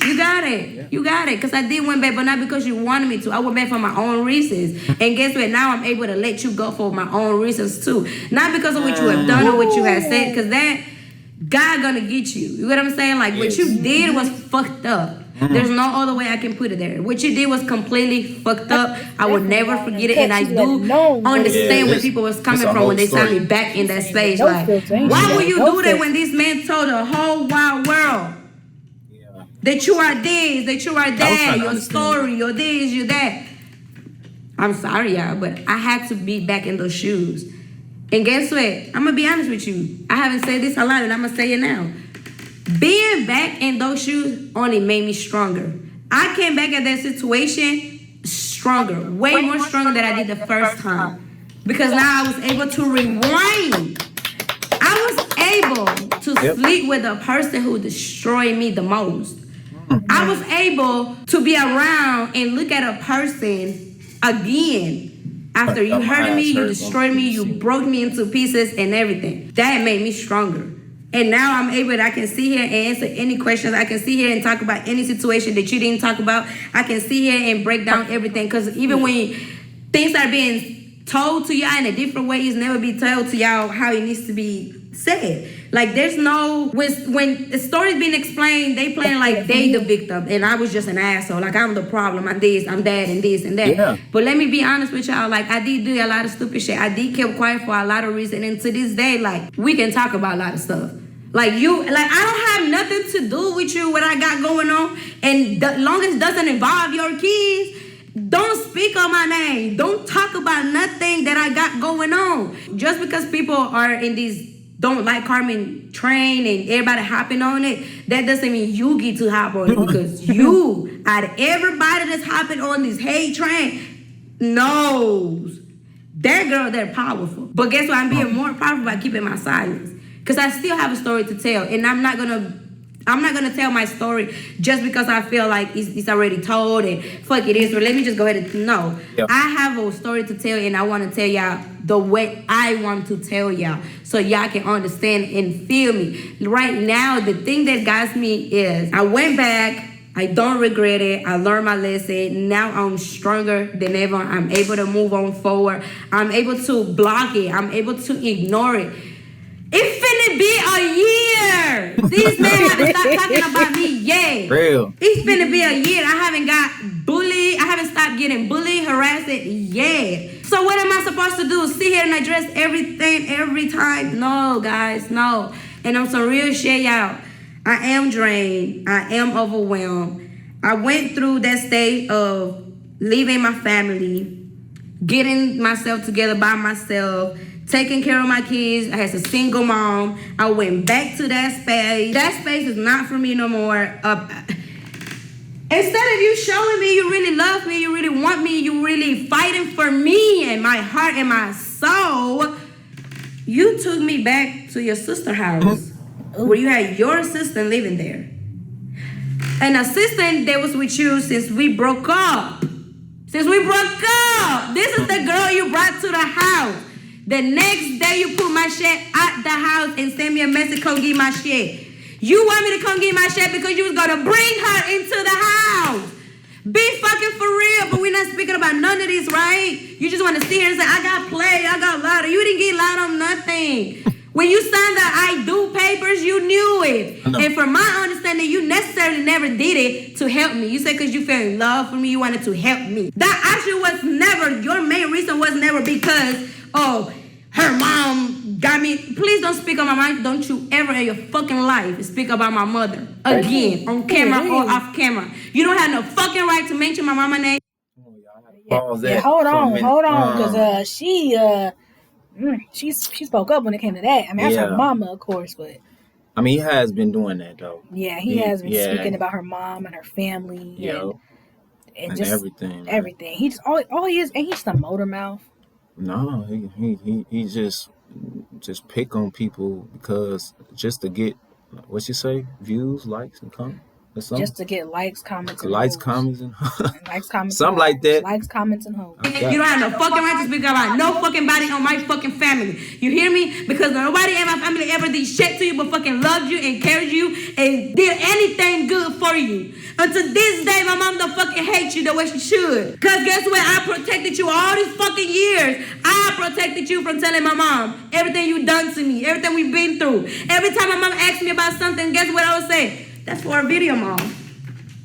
You got it. You got it. Because I did went back, but not because you wanted me to. I went back for my own reasons. And guess what? Now I'm able to let you go for my own reasons too. Not because of what you have done or what you have said, because that God gonna get you. You know what I'm saying? Like, what you did was fucked up. There's no other way I can put it there. What you did was completely fucked up. I will never forget it. And I do understand where people was coming from when they saw me back in that space. Like, why would you do that when this man told the whole wide world that you are this, that you are that, your story, your this, your that? I'm sorry, y'all, but I had to be back in those shoes. And guess what? I'm going to be honest with you. I haven't said this a lot, and I'm going to say it now. Being back in those shoes only made me stronger. I came back at that situation stronger, way more stronger than I did the first time. Because now I was able to rewind. I was able to sleep with the person who destroyed me the most. I was able to be around and look at a person again after you hurt me, you destroyed me, you broke me into pieces and everything. That made me stronger. And now I'm able I can sit here and answer any questions. I can sit here and talk about any situation that you didn't talk about. I can sit here and break down everything. Because even when things are being told to y'all in a different way, it's never be told to y'all how it needs to be said. Like, there's no, when the story's being explained, they playing like they the victim and I was just an asshole. Like, I'm the problem, I'm this, I'm that, and this and that. Yeah. But let me be honest with y'all, like, I did do a lot of stupid shit. I did keep quiet for a lot of reasons. And to this day, like, we can talk about a lot of stuff. Like, I don't have nothing to do with you, what I got going on. And as long as it doesn't involve your kids, don't speak on my name. Don't talk about nothing that I got going on. Just because people are in these don't like Carmen train and everybody hopping on it, that doesn't mean you get to hop on it. Because you, out of everybody that's hopping on this hate train, knows that girl, they're powerful. But guess what? I'm being more powerful by keeping my silence. Because I still have a story to tell. And I'm not gonna tell my story just because I feel like it's already told and fuck it is. But let me just go ahead and no. Yep. I have a story to tell and I want to tell y'all the way I want to tell y'all so y'all can understand and feel me. Right now, the thing that got me is I went back. I don't regret it. I learned my lesson. Now I'm stronger than ever. I'm able to move on forward. I'm able to block it. I'm able to ignore it. It's finna be a year. These men haven't stopped talking about me yet. Real. It's finna be a year. I haven't got bullied. I haven't stopped getting bullied, harassed yet. So what am I supposed to do? Sit here and address everything every time? No, guys, no. And I'm some real shit, y'all. I am drained. I am overwhelmed. I went through that stage of leaving my family, getting myself together by myself, taking care of my kids. I was a single mom. I went back to that space. That space is not for me no more. Instead of you showing me you really love me, you really want me, you really fighting for me and my heart and my soul, you took me back to your sister's house where you had your assistant living there. An assistant that was with you since we broke up. Since we broke up. This is the girl you brought to the house. The next day you put my shit at the house and send me a message, come get my shit. You want me to come get my shit because you was gonna bring her into the house. Be fucking for real, but we're not speaking about none of this, right? You just want to sit here and say, I got played, I got lied. You didn't get lied on nothing. When you signed the I do papers, you knew it. And from my understanding, you necessarily never did it to help me. You said because you fell in love with me, you wanted to help me. That actually was never, your main reason was never because, oh, her mom got me. Please don't speak on my mind. Don't you ever in your fucking life speak about my mother again on camera or off camera. You don't have no fucking right to mention my mama name. Hold on, because she spoke up when it came to that. I mean, that's her mama, of course, but I mean, he has been doing that though. Yeah, he has been speaking about her mom and her family, and just everything. Everything. He just all he is, and he's a motor mouth. No, he just pick on people because just to get what you say, views, likes, and comments. Just to get likes, comments, and comments, and comments, something like that. Likes, comments, and hoes. You don't have no fucking right to speak about no fucking body on my fucking family. You hear me? Because nobody in my family ever did shit to you but fucking loved you and cared you and did anything good for you. Until this day, my mom don't fucking hate you the way she should. Because guess what? I protected you all these fucking years. I protected you from telling my mom everything you done to me, everything we've been through. Every time my mom asked me about something, guess what I would say? That's for a video, Mom.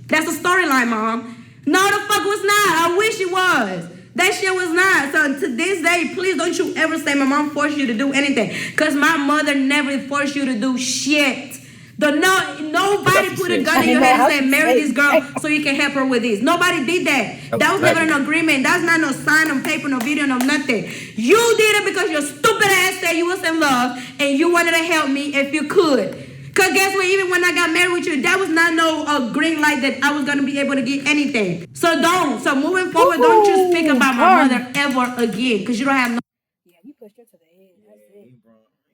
That's a storyline, Mom. No, the fuck was not. I wish it was. That shit was not. So to this day, please don't you ever say my mom forced you to do anything. Because my mother never forced you to do shit. Nobody put a gun in your head and said, marry this girl so you can help her with this. Nobody did that. That was never an agreement. That's not no sign on paper, no video, no nothing. You did it because your stupid ass said you was in love and you wanted to help me if you could. Because guess what? Even when I got married with you, that was not no green light that I was going to be able to get anything. So don't. So moving forward, don't you speak about my mother ever again. Because you don't have no... Yeah, you pushed her to the edge. That's it.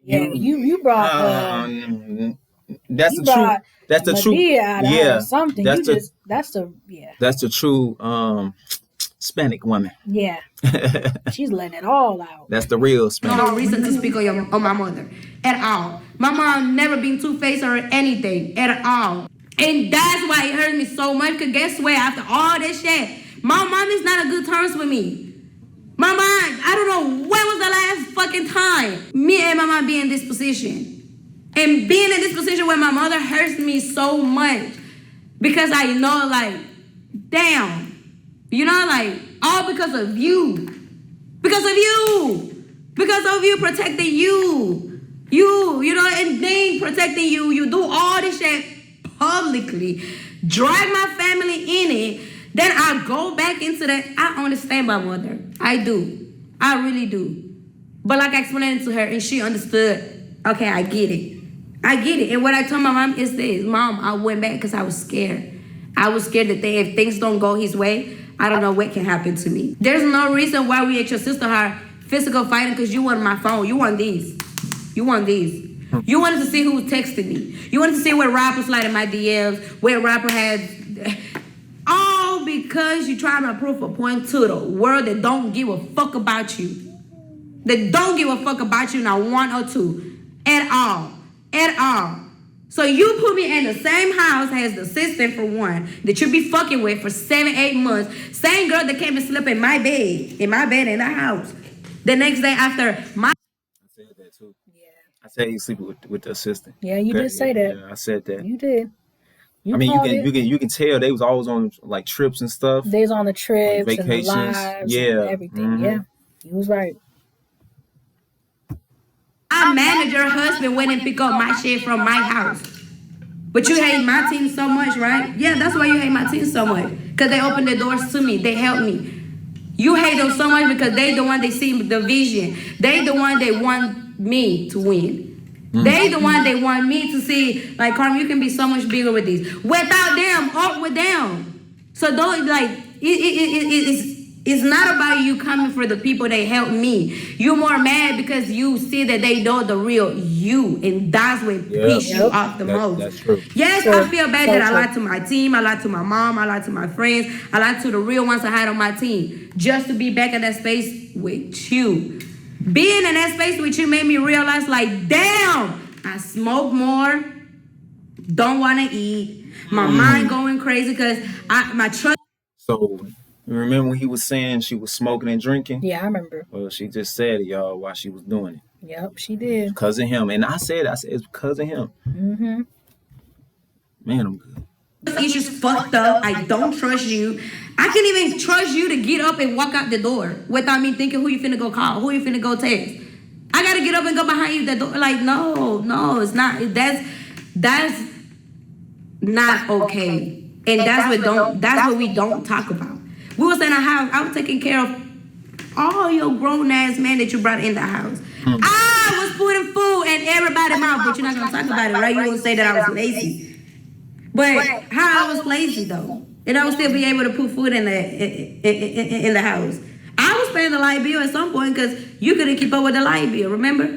Yeah, you brought... that's the truth. That's the truth. Yeah, something. That's the true Hispanic woman. Yeah, she's letting it all out. That's the real Hispanic. No reason to speak on my mother at all. My mom never been two-faced or anything at all, and that's why it hurt me so much. Cause guess what? After all this shit, my mom is not on good terms with me. My mom, I don't know when was the last fucking time me and my mom be in this position. And being in this position where my mother hurts me so much because I know, like, damn, you know, like, all because of you. Because of you. Because of you protecting you. You know, and then protecting you. You do all this shit publicly. Drag my family in it. Then I go back into that. I understand my mother. I do. I really do. But like I explained it to her and she understood, okay, I get it. I get it. And what I told my mom is this. Mom, I went back because I was scared. I was scared that if things don't go his way, I don't know what can happen to me. There's no reason why we at your sister had physical fighting because you wanted my phone. You want these. You want these. You wanted to see who was texting me. You wanted to see where rapper slid in my DMs, where rapper had... All because you trying to prove a point to the world that don't give a fuck about you. That don't give a fuck about you, not one or two. At all. At all. So you put me in the same house as the assistant for one that you be fucking with for 7-8 months. Same girl that came and slept in my bed in the house. The next day after my... I said that too. Yeah. I said you sleep with the assistant. Yeah, you did say that. Yeah, I said that. You did. You can tell they was always on like trips and stuff. They was on the trips, like vacations, and the lives, and everything. Mm-hmm. Yeah, you was right. My manager husband went and pick up my shit from my house. But you hate my team so much, right? Yeah, that's why you hate my team so much. Because they opened the doors to me. They helped me. You hate them so much because they the one they see the vision. They the one they want me to win. Mm-hmm. They the one they want me to see, like, Carmen, you can be so much bigger with these. Without them, or with them. So don't, like, it's not about you coming for the people that help me. You're more mad because you see that they know the real you, and that's what pisses you off the most. That's true. Yes, I feel bad that I lied to my team, I lied to my mom, I lied to my friends, I lied to the real ones I had on my team, just to be back in that space with you. Being in that space with you made me realize, like, damn, I smoke more, don't want to eat, my mind going crazy because my trust. So, you remember when he was saying she was smoking and drinking? Yeah, I remember. Well, she just said it, y'all, while she was doing it. Yep, she did. Because of him. And I said it's because of him. Mm-hmm. Man, I'm good. Issues fucked up. I don't trust you. I can't even trust you to get up and walk out the door without me thinking who you finna go call, who you finna go text. I I gotta get up and go behind you. That door. Like, no, it's not. That's not okay. And that's what we don't talk about. We was in a house. I was taking care of all your grown ass men that you brought in the house. I was putting food in everybody's mouth, but you're not gonna talk about it, right? You gonna say that I was lazy. But how I was lazy though, and I would still be able to put food in the house. I was paying the light bill at some point because you couldn't keep up with the light bill. Remember,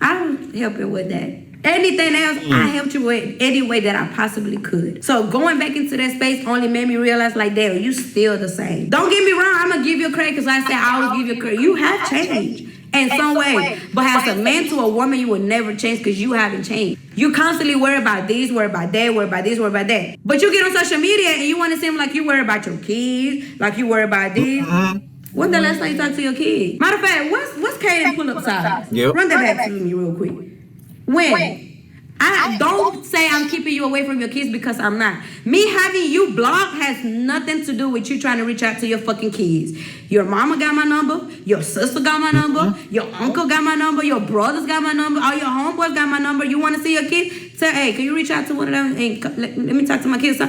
I was helping with that. Anything else, I helped you with any way that I possibly could. So going back into that space only made me realize, like, damn, you still the same. Don't get me wrong, I'm gonna give you credit because I said I always give you credit. You have changed in some way. But as a man to a woman, you will never change because you haven't changed. You constantly worry about this, worry about that, worry about this, worry about that. But you get on social media and you want to seem like you worry about your kids, like you worry about this. When the last time you talked to your kids? Matter of fact, what's Kaden pull-up size? Run that back to me real quick. When? I don't say I'm keeping you away from your kids because I'm not. Me having you blocked has nothing to do with you trying to reach out to your fucking kids. Your mama got my number. Your sister got my number. Your uncle got my number. Your brothers got my number. All your homeboys got my number. You want to see your kids? Say, hey, can you reach out to one of them and let me talk to my kids?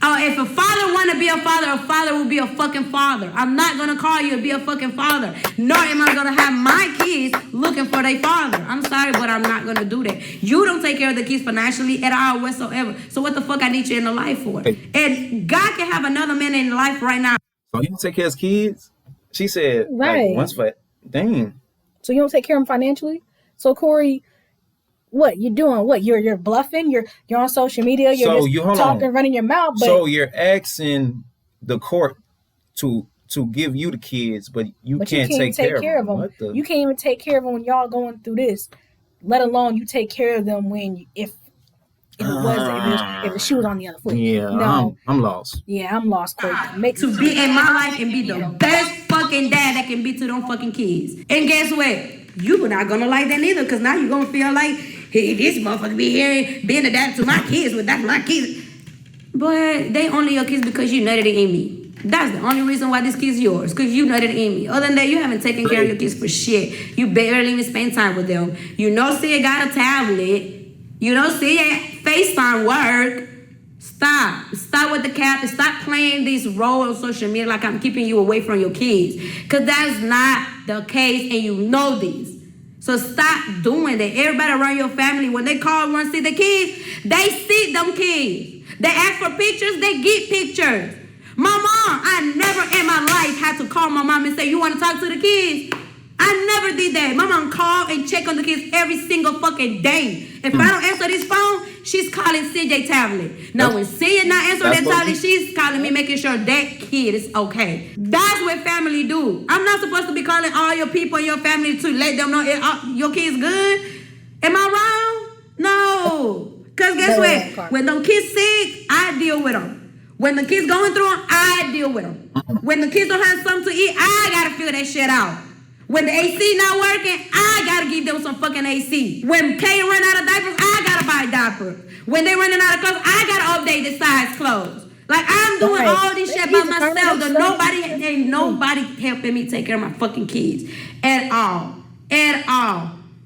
If a father want to be a father will be a fucking father. I'm not going to call you to be a fucking father. Nor am I going to have my kids looking for their father. I'm sorry, but I'm not going to do that. You don't take care of the kids financially at all whatsoever. So what the fuck I need you in the life for? And God can have another man in life right now. So he don't take care of his kids? She said, right. Like, once for, dang. So you don't take care of them financially? So Corey... What you doing? What you're bluffing? You're on social media. You're just talking, running your mouth. But so you're asking the court to give you the kids, but you can't take care of them. You can't even take care of them when y'all going through this. Let alone you take care of them when if the shoe was on the other foot. Yeah, no. I'm lost. Yeah, I'm lost. To be in my life and be the best fucking dad that can be to them fucking kids. And guess what? You're not gonna like that neither, because now you're gonna feel like, hey, this motherfucker be here being a dad to my kids without my kids. But they only your kids because you nutted in me. That's the only reason why this kid's yours, because you nutted in me. Other than that, you haven't taken care of your kids for shit. You barely even spend time with them. You know, see, got a tablet. You know, see, FaceTime work. Stop with the cap and stop playing this role on social media like I'm keeping you away from your kids. Because that's not the case, and you know this. So stop doing that. Everybody around your family, when they call and want to see the kids, they see them kids. They ask for pictures, they get pictures. My mom, I never in my life had to call my mom and say, you want to talk to the kids? I never did that. My mom called and checked on the kids every single fucking day. If I don't answer this phone, she's calling CJ tablet. Now, when CJ not answering that tablet, she's calling me, making sure that kid is okay. That's what family do. I'm not supposed to be calling all your people in your family to let them know your kid's good. Am I wrong? No. Because guess what? When them kids sick, I deal with them. When the kids going through them, I deal with them. When the kids don't have something to eat, I got to figure that shit out. When the AC not working, I gotta give them some fucking AC. When Kay run out of diapers, I gotta buy diapers. When they running out of clothes, I gotta update the size clothes. Like, I'm doing all this shit by myself. Ain't nobody helping me take care of my fucking kids at all.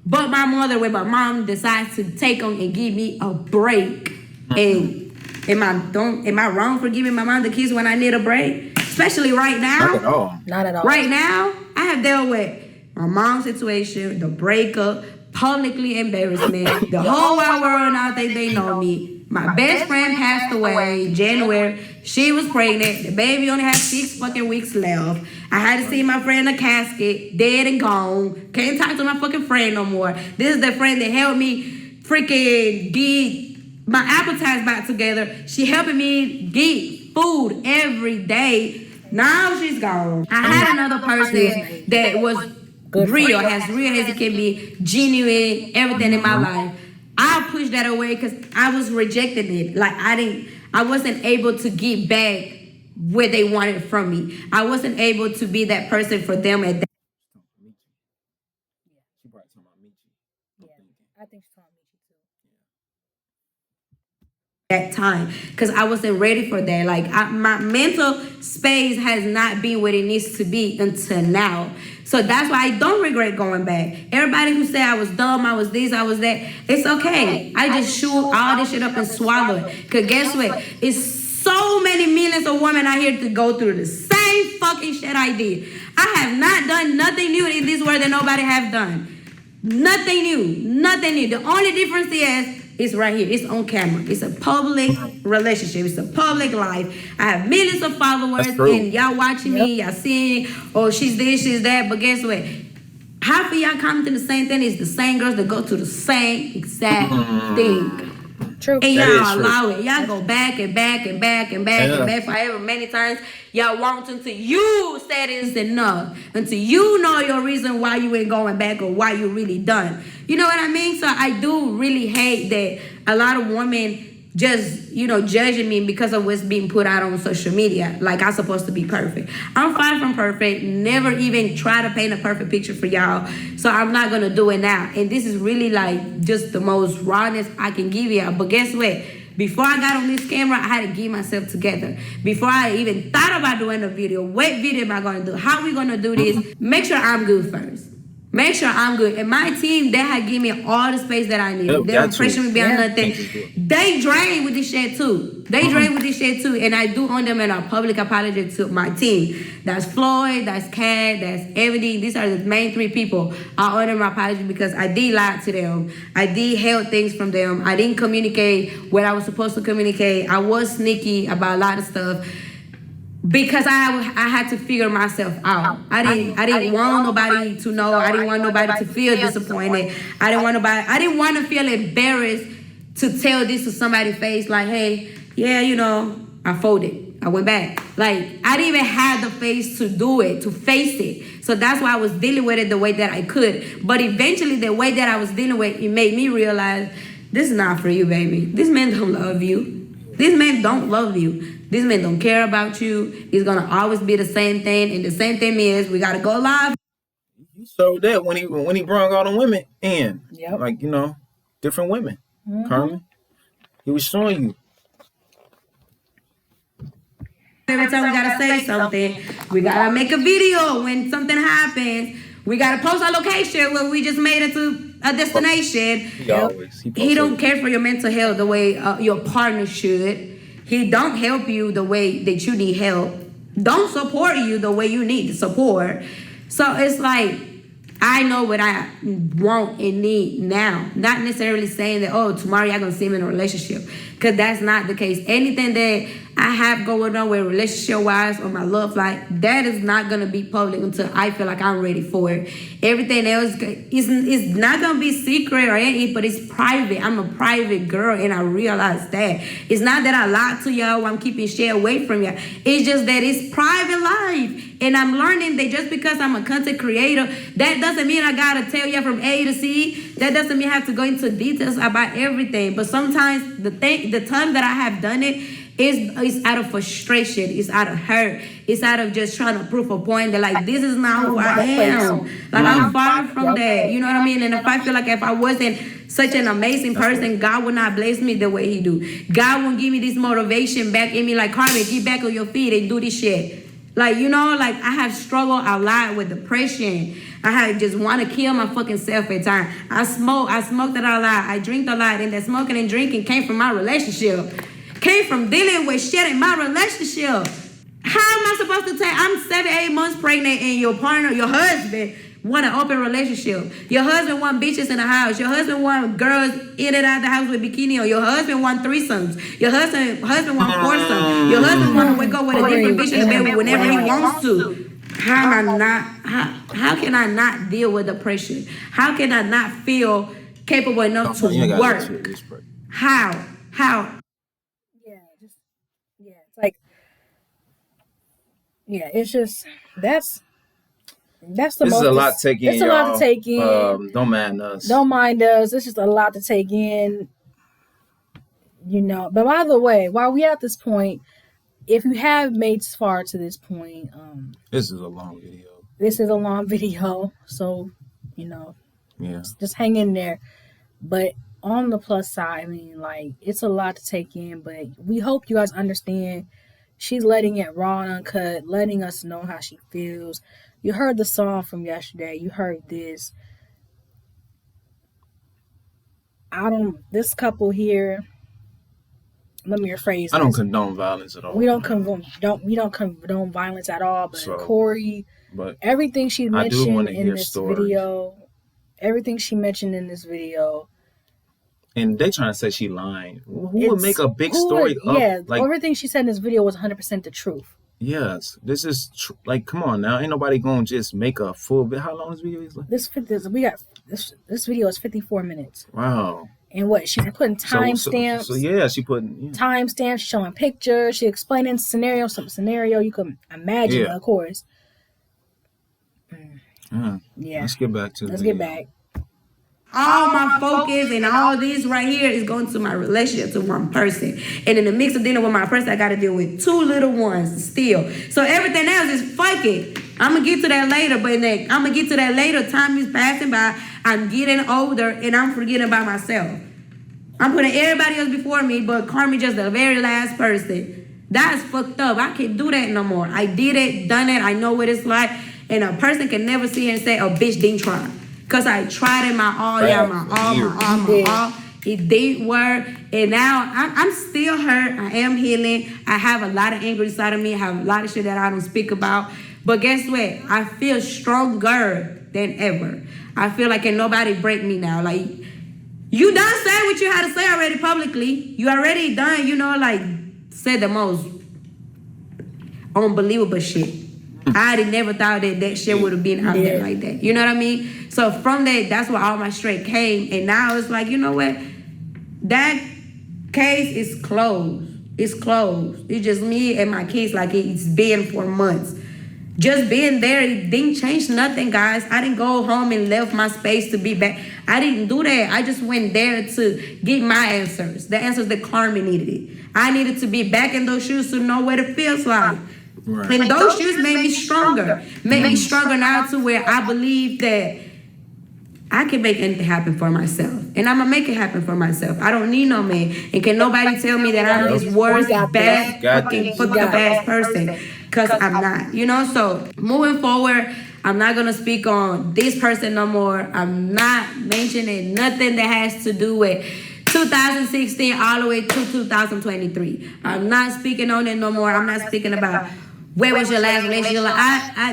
But my mother, when my mom decides to take them and give me a break. And am I wrong for giving my mom the kids when I need a break? Especially right now. Not at all. Not at all. Right now, I have dealt with my mom's situation, the breakup, publicly embarrassment. The whole wide world now think they know me. My best friend passed away in January. She was pregnant. The baby only had 6 fucking weeks left. I had to see my friend in a casket, dead and gone. Can't talk to my fucking friend no more. This is the friend that helped me freaking get my appetites back together. She helping me get food every day. Now she's gone. I had another person that was real as it can be, genuine, everything in my life. I pushed that away because I was rejecting it. Like, I wasn't able to get back what they wanted from me. I wasn't able to be that person for them at that. I think she's talking that time, because I wasn't ready for that. Like, my mental space has not been what it needs to be until now. So that's why I don't regret going back. Everybody who said I was dumb, I was this, I was that, it's okay. I just chew all this shit up and swallow it. Because guess what? It's so many millions of women out here to go through the same fucking shit I did. I have not done nothing new in this world that nobody have done. Nothing new. Nothing new. The only difference is it's right here. It's on camera. It's a public relationship. It's a public life. I have millions of followers, and y'all watching me. Y'all seeing, oh, she's this, she's that. But guess what? Half of y'all commenting the same thing. Is the same girls that go through the same exact thing. True. And y'all allow it. Y'all go back and back and back and back and back forever many times. Y'all won't until you said it's enough. Until you know your reason why you ain't going back or why you really done. You know what I mean? So I do really hate that a lot of women just, judging me because of what's being put out on social media. Like I'm supposed to be perfect. I'm far from perfect. Never even try to paint a perfect picture for y'all. So I'm not going to do it now. And this is really like just the most rawness I can give y'all. But guess what? Before I got on this camera, I had to get myself together. Before I even thought about doing a video, what video am I going to do? How are we going to do this? Make sure I'm good first. Make sure I'm good. And my team, they had given me all the space that I needed. They don't pressure me beyond nothing. They drain with this shit too. And I do owe them a public apology to my team. That's Floyd, that's Kat, that's everything. These are the main three people. I owe them my apology because I did lie to them. I did held things from them. I didn't communicate what I was supposed to communicate. I was sneaky about a lot of stuff. Because I had to figure myself out. I didn't want nobody to know. I didn't want nobody to feel disappointed. I didn't want to feel embarrassed to tell this to somebody's face. Like, hey, yeah, I folded. I went back. Like, I didn't even have the face to do it, to face it. So that's why I was dealing with it the way that I could. But eventually, the way that I was dealing with it made me realize this is not for you, baby. This man don't love you. This man don't love you. This man don't care about you. It's gonna always be the same thing, and the same thing is we gotta go live. He showed that when he brought all the women in, like different women. Carmen, he was showing you. Every time we gotta say something, we gotta make a video when something happens. We gotta post our location when we just made it to a destination. He don't care for your mental health the way your partner should. He don't help you the way that you need help. Don't support you the way you need support. So it's like, I know what I want and need now. Not necessarily saying that, tomorrow y'all gonna see me in a relationship. Because that's not the case. Anything that I have going on with relationship-wise or my love life, that is not gonna be public until I feel like I'm ready for it. Everything else is not gonna be secret or anything, but it's private. I'm a private girl, and I realize that. It's not that I lie to y'all or I'm keeping shit away from y'all. It's just that it's private life. And I'm learning that just because I'm a content creator, that doesn't mean I gotta tell you from A to C. That doesn't mean I have to go into details about everything. But sometimes the time that I have done it is out of frustration. It's out of hurt. It's out of just trying to prove a point that like this is not who I am. Like I'm far from that. You know what I mean? And if I feel like if I wasn't such an amazing person, God would not bless me the way He do. God won't give me this motivation back in me like, Carmen, get back on your feet and do this shit. Like, I have struggled a lot with depression. I had just want to kill my fucking self at times. I smoked a lot. I drink a lot. And that smoking and drinking came from my relationship. Came from dealing with shit in my relationship. How am I supposed to tell? I'm 7-8 months pregnant and your partner, your husband, want an open relationship. Your husband want bitches in the house. Your husband want girls in and out of the house with bikini on. Your husband want threesomes. Your husband want foursomes. Your husband want to wake up with a different bitch in the bed whenever he wants to. How can I not deal with depression? How can I not feel capable enough to work? How? It's just that's the this most. Is a lot to take in. It's a lot to take in. Don't mind us. Don't mind us. It's just a lot to take in. But by the way, while we at this point, if you have made far to this point, this is a long video. So just hang in there. But on the plus side, I mean, like, it's a lot to take in. But we hope you guys understand She's letting it raw and uncut, letting us know how she feels. You heard the song from yesterday. You heard this. This couple here, let me rephrase this. I don't condone violence at all. We don't condone violence at all, but so, Corey, everything she mentioned in this video, and they trying to say she lying. Who would make a big story up? Yeah, everything she said in this video was 100% the truth. Yes, this is like, come on now, ain't nobody gonna just make a full video. How long this video is? This video is 54 minutes. Wow. And what she's putting timestamps. So yeah, she putting timestamps, showing pictures, she explaining scenario you can imagine, of course. Yeah. Let's get back to Let's get back. All my focus and all this right here is going to my relationship to one person. And in the mix of dealing with my person, I got to deal with 2 little ones still. So everything else is fuck it. I'm going to get to that later, Time is passing by. I'm getting older and I'm forgetting about myself. I'm putting everybody else before me, but Carmen just the very last person. That's fucked up. I can't do that no more. I did it, done it. I know what it's like. And a person can never sit here and say, oh, bitch didn't try. Because I tried it my all. It didn't work. And now I'm still hurt. I am healing. I have a lot of anger inside of me. I have a lot of shit that I don't speak about. But guess what? I feel stronger than ever. I feel like can nobody break me now. Like, you done saying what you had to say already publicly. You already done, said the most unbelievable shit. I never thought that shit would have been out there like that. You know what I mean? So from that's where all my straight came. And now it's like, you know what? That case is closed. It's closed. It's just me and my kids like it's been for months. Just being there, it didn't change nothing, guys. I didn't go home and left my space to be back. I didn't do that. I just went there to get my answers. The answers that Carmen needed. I needed to be back in those shoes to know what it feels like. Right. And those shoes made me stronger. Made me stronger now to where I believe that I can make anything happen for myself. And I'm going to make it happen for myself. I don't need no man. And can nobody tell me that I'm this worst, bad, fucking bad person. Because I'm not. So moving forward, I'm not going to speak on this person no more. I'm not mentioning nothing that has to do with 2016 all the way to 2023. I'm not speaking on it no more. I'm not speaking about where was your last relationship.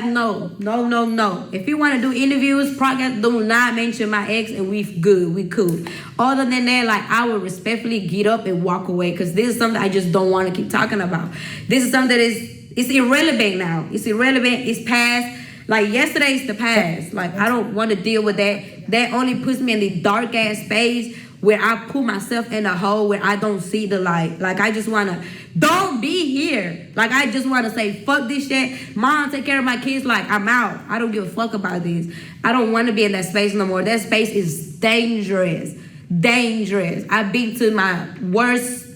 No. If you want to do interviews, do not mention my ex and we cool. Other than that, I will respectfully get up and walk away because this is something I just don't want to keep talking about. This is something that it's irrelevant now. It's irrelevant. It's past. Yesterday's the past. I don't want to deal with that. That only puts me in the dark ass space where I put myself in a hole where I don't see the light. I just want to, don't be here. I just want to say, fuck this shit. Mom, take care of my kids. I'm out. I don't give a fuck about this. I don't want to be in that space no more. That space is dangerous. Dangerous. I've been to my worst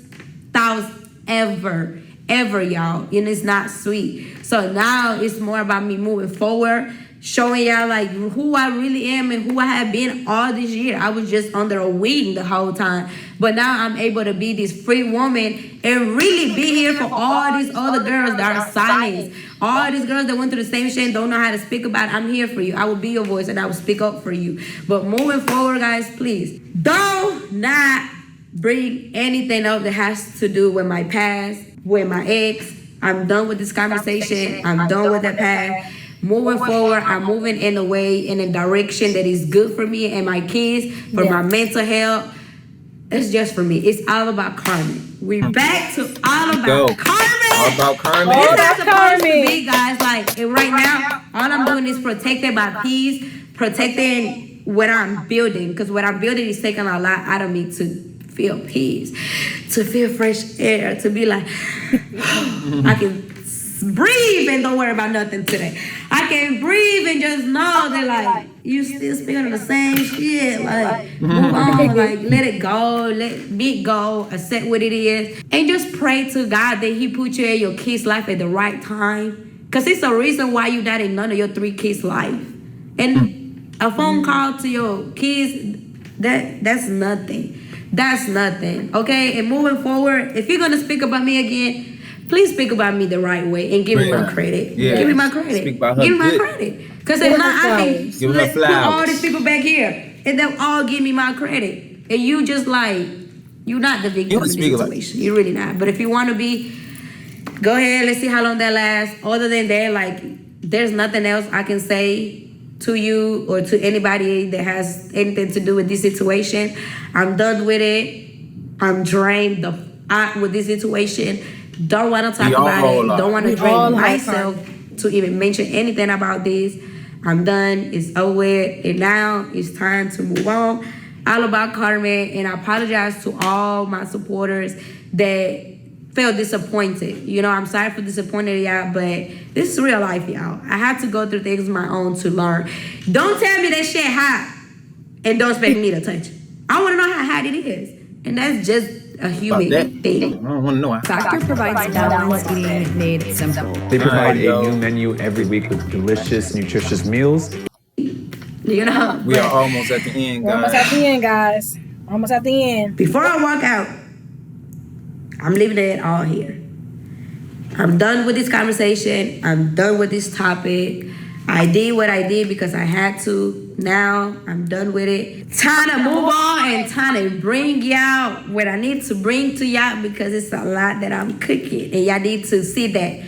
thoughts ever, y'all. And it's not sweet. So now it's more about me moving forward, showing y'all who I really am and who I have been all this year. I was just under a wing the whole time. But now I'm able to be this free woman and really be here for all these other girls that are silent. All these girls that went through the same shit and don't know how to speak about it. I'm here for you. I will be your voice and I will speak up for you. But moving forward, guys, please do not bring anything up that has to do with my past, with my ex. I'm done with this conversation. I'm done with the past. Moving forward, I'm moving in a way, in a direction that is good for me and my kids, for my mental health. It's just for me. It's all about Carmen. We're back to all about Carmen. All about Carmen. It's not supposed to be, guys. And right now, all I'm doing is protecting my peace, protecting what I'm building. Because what I'm building is taking a lot out of me to feel peace, to feel fresh air, to be I can breathe and don't worry about nothing today. I can breathe and just know that you still speaking the same shit. Move on, let it go, let it go, accept what it is, and just pray to God that He put you in your kids' life at the right time. Cause it's a reason why you're not in none of your 3 kids' life. And a phone call to your kids, that's nothing. That's nothing. Okay? And moving forward, if you're gonna speak about me again, please speak about me the right way and give me my credit. Yeah. Give me my credit. Speak about her give me my good. credit. Because if not, I can give her put all flowers. these people back here and they'll all give me my credit. And you just like, you're not the victim of this situation. You're really not. But if you want to be, go ahead. Let's see how long that lasts. Other than that, like, there's nothing else I can say to you or to anybody that has anything to do with this situation. I'm done with it. I'm drained with this situation. Don't want to talk about it. Don't want to drain myself to even mention anything about this. I'm done. It's over with. And now it's time to move on. All about Carmen. And I apologize to all my supporters that felt disappointed. You know, I'm sorry for disappointing y'all, but this is real life, y'all. I have to go through things of my own to learn. Don't tell me that shit hot and don't expect me to touch it. I want to know how hot it is. And that's just a human thing. I don't want to know. Factor provides balanced eating made simple. They provide a new menu every week with delicious, nutritious meals. You know, we are almost at the end, guys. Almost at the end, guys. Almost at the end. Before I walk out, I'm leaving it all here. I'm done with this conversation. I'm done with this topic. I did what I did because I had to. Now I'm done with it. Time to move on and time to bring y'all what I need to bring to y'all because it's a lot that I'm cooking. And y'all need to see that.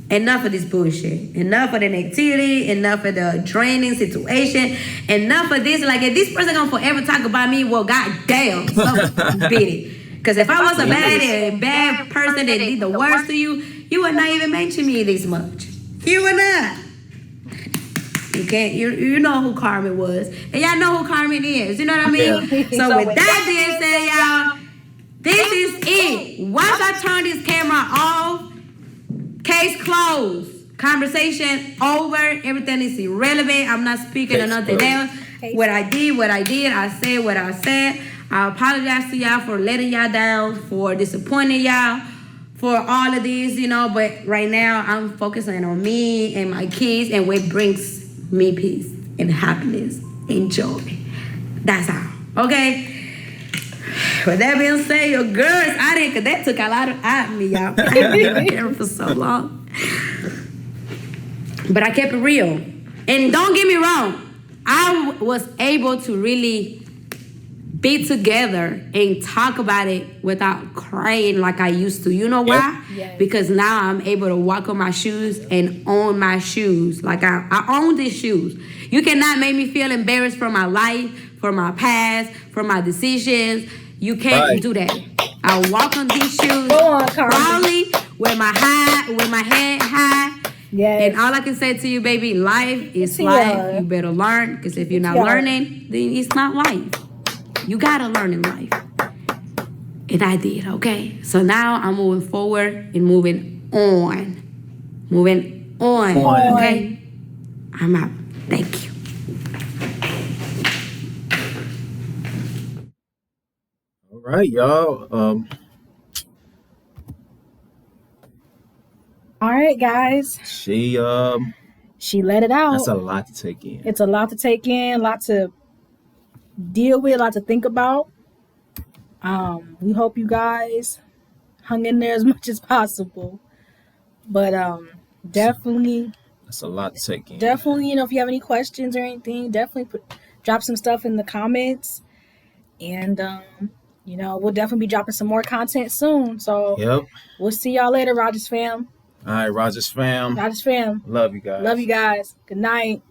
Enough of this bullshit. Enough of the negativity. Enough of the draining situation. Enough of this. Like, if this person gonna forever talk about me, well, goddamn, so be it. Because if I was a bad person that did the worst to you, you would not even mention me this much. You would not. You can't. You know who Carmen was, and y'all know who Carmen is. You know what I mean? Yeah. So with that being said, y'all, this is it. Once I turn this camera off, case closed. Conversation over. Everything is irrelevant. I'm not speaking of nothing else. What I did. I said what I said. I apologize to y'all for letting y'all down, for disappointing y'all, for all of this, you know. But right now, I'm focusing on me and my kids and what brings me peace and happiness and joy. That's all. Okay? With that being said, your girls out here, because that took a lot out of me, y'all. I've been here for so long. But I kept it real. And don't get me wrong, I was able to really be together and talk about it without crying like I used to. You know why? Yes. Because now I'm able to walk on my shoes and own my shoes. Like I own these shoes. You cannot make me feel embarrassed for my life, for my past, for my decisions. You can't do that. I walk on these shoes proudly with my head high. Yes. And all I can say to you, baby, life is life. You better learn, because if you're not learning, then it's not life. You gotta learn in life. And I did, okay? So now I'm moving forward and moving on. Okay? I'm out. Thank you. All right, y'all. All right, guys. She let it out. That's a lot to take in. It's a lot to take in, a lot to deal with, a lot to think about. We hope you guys hung in there as much as possible. But definitely, that's a lot to take in. Definitely, you know, if you have any questions or anything, definitely drop some stuff in the comments. And you know, we'll definitely be dropping some more content soon. So we'll see y'all later, Rogers fam. All right, Rogers fam. Rogers fam. Love you guys. Love you guys. Good night.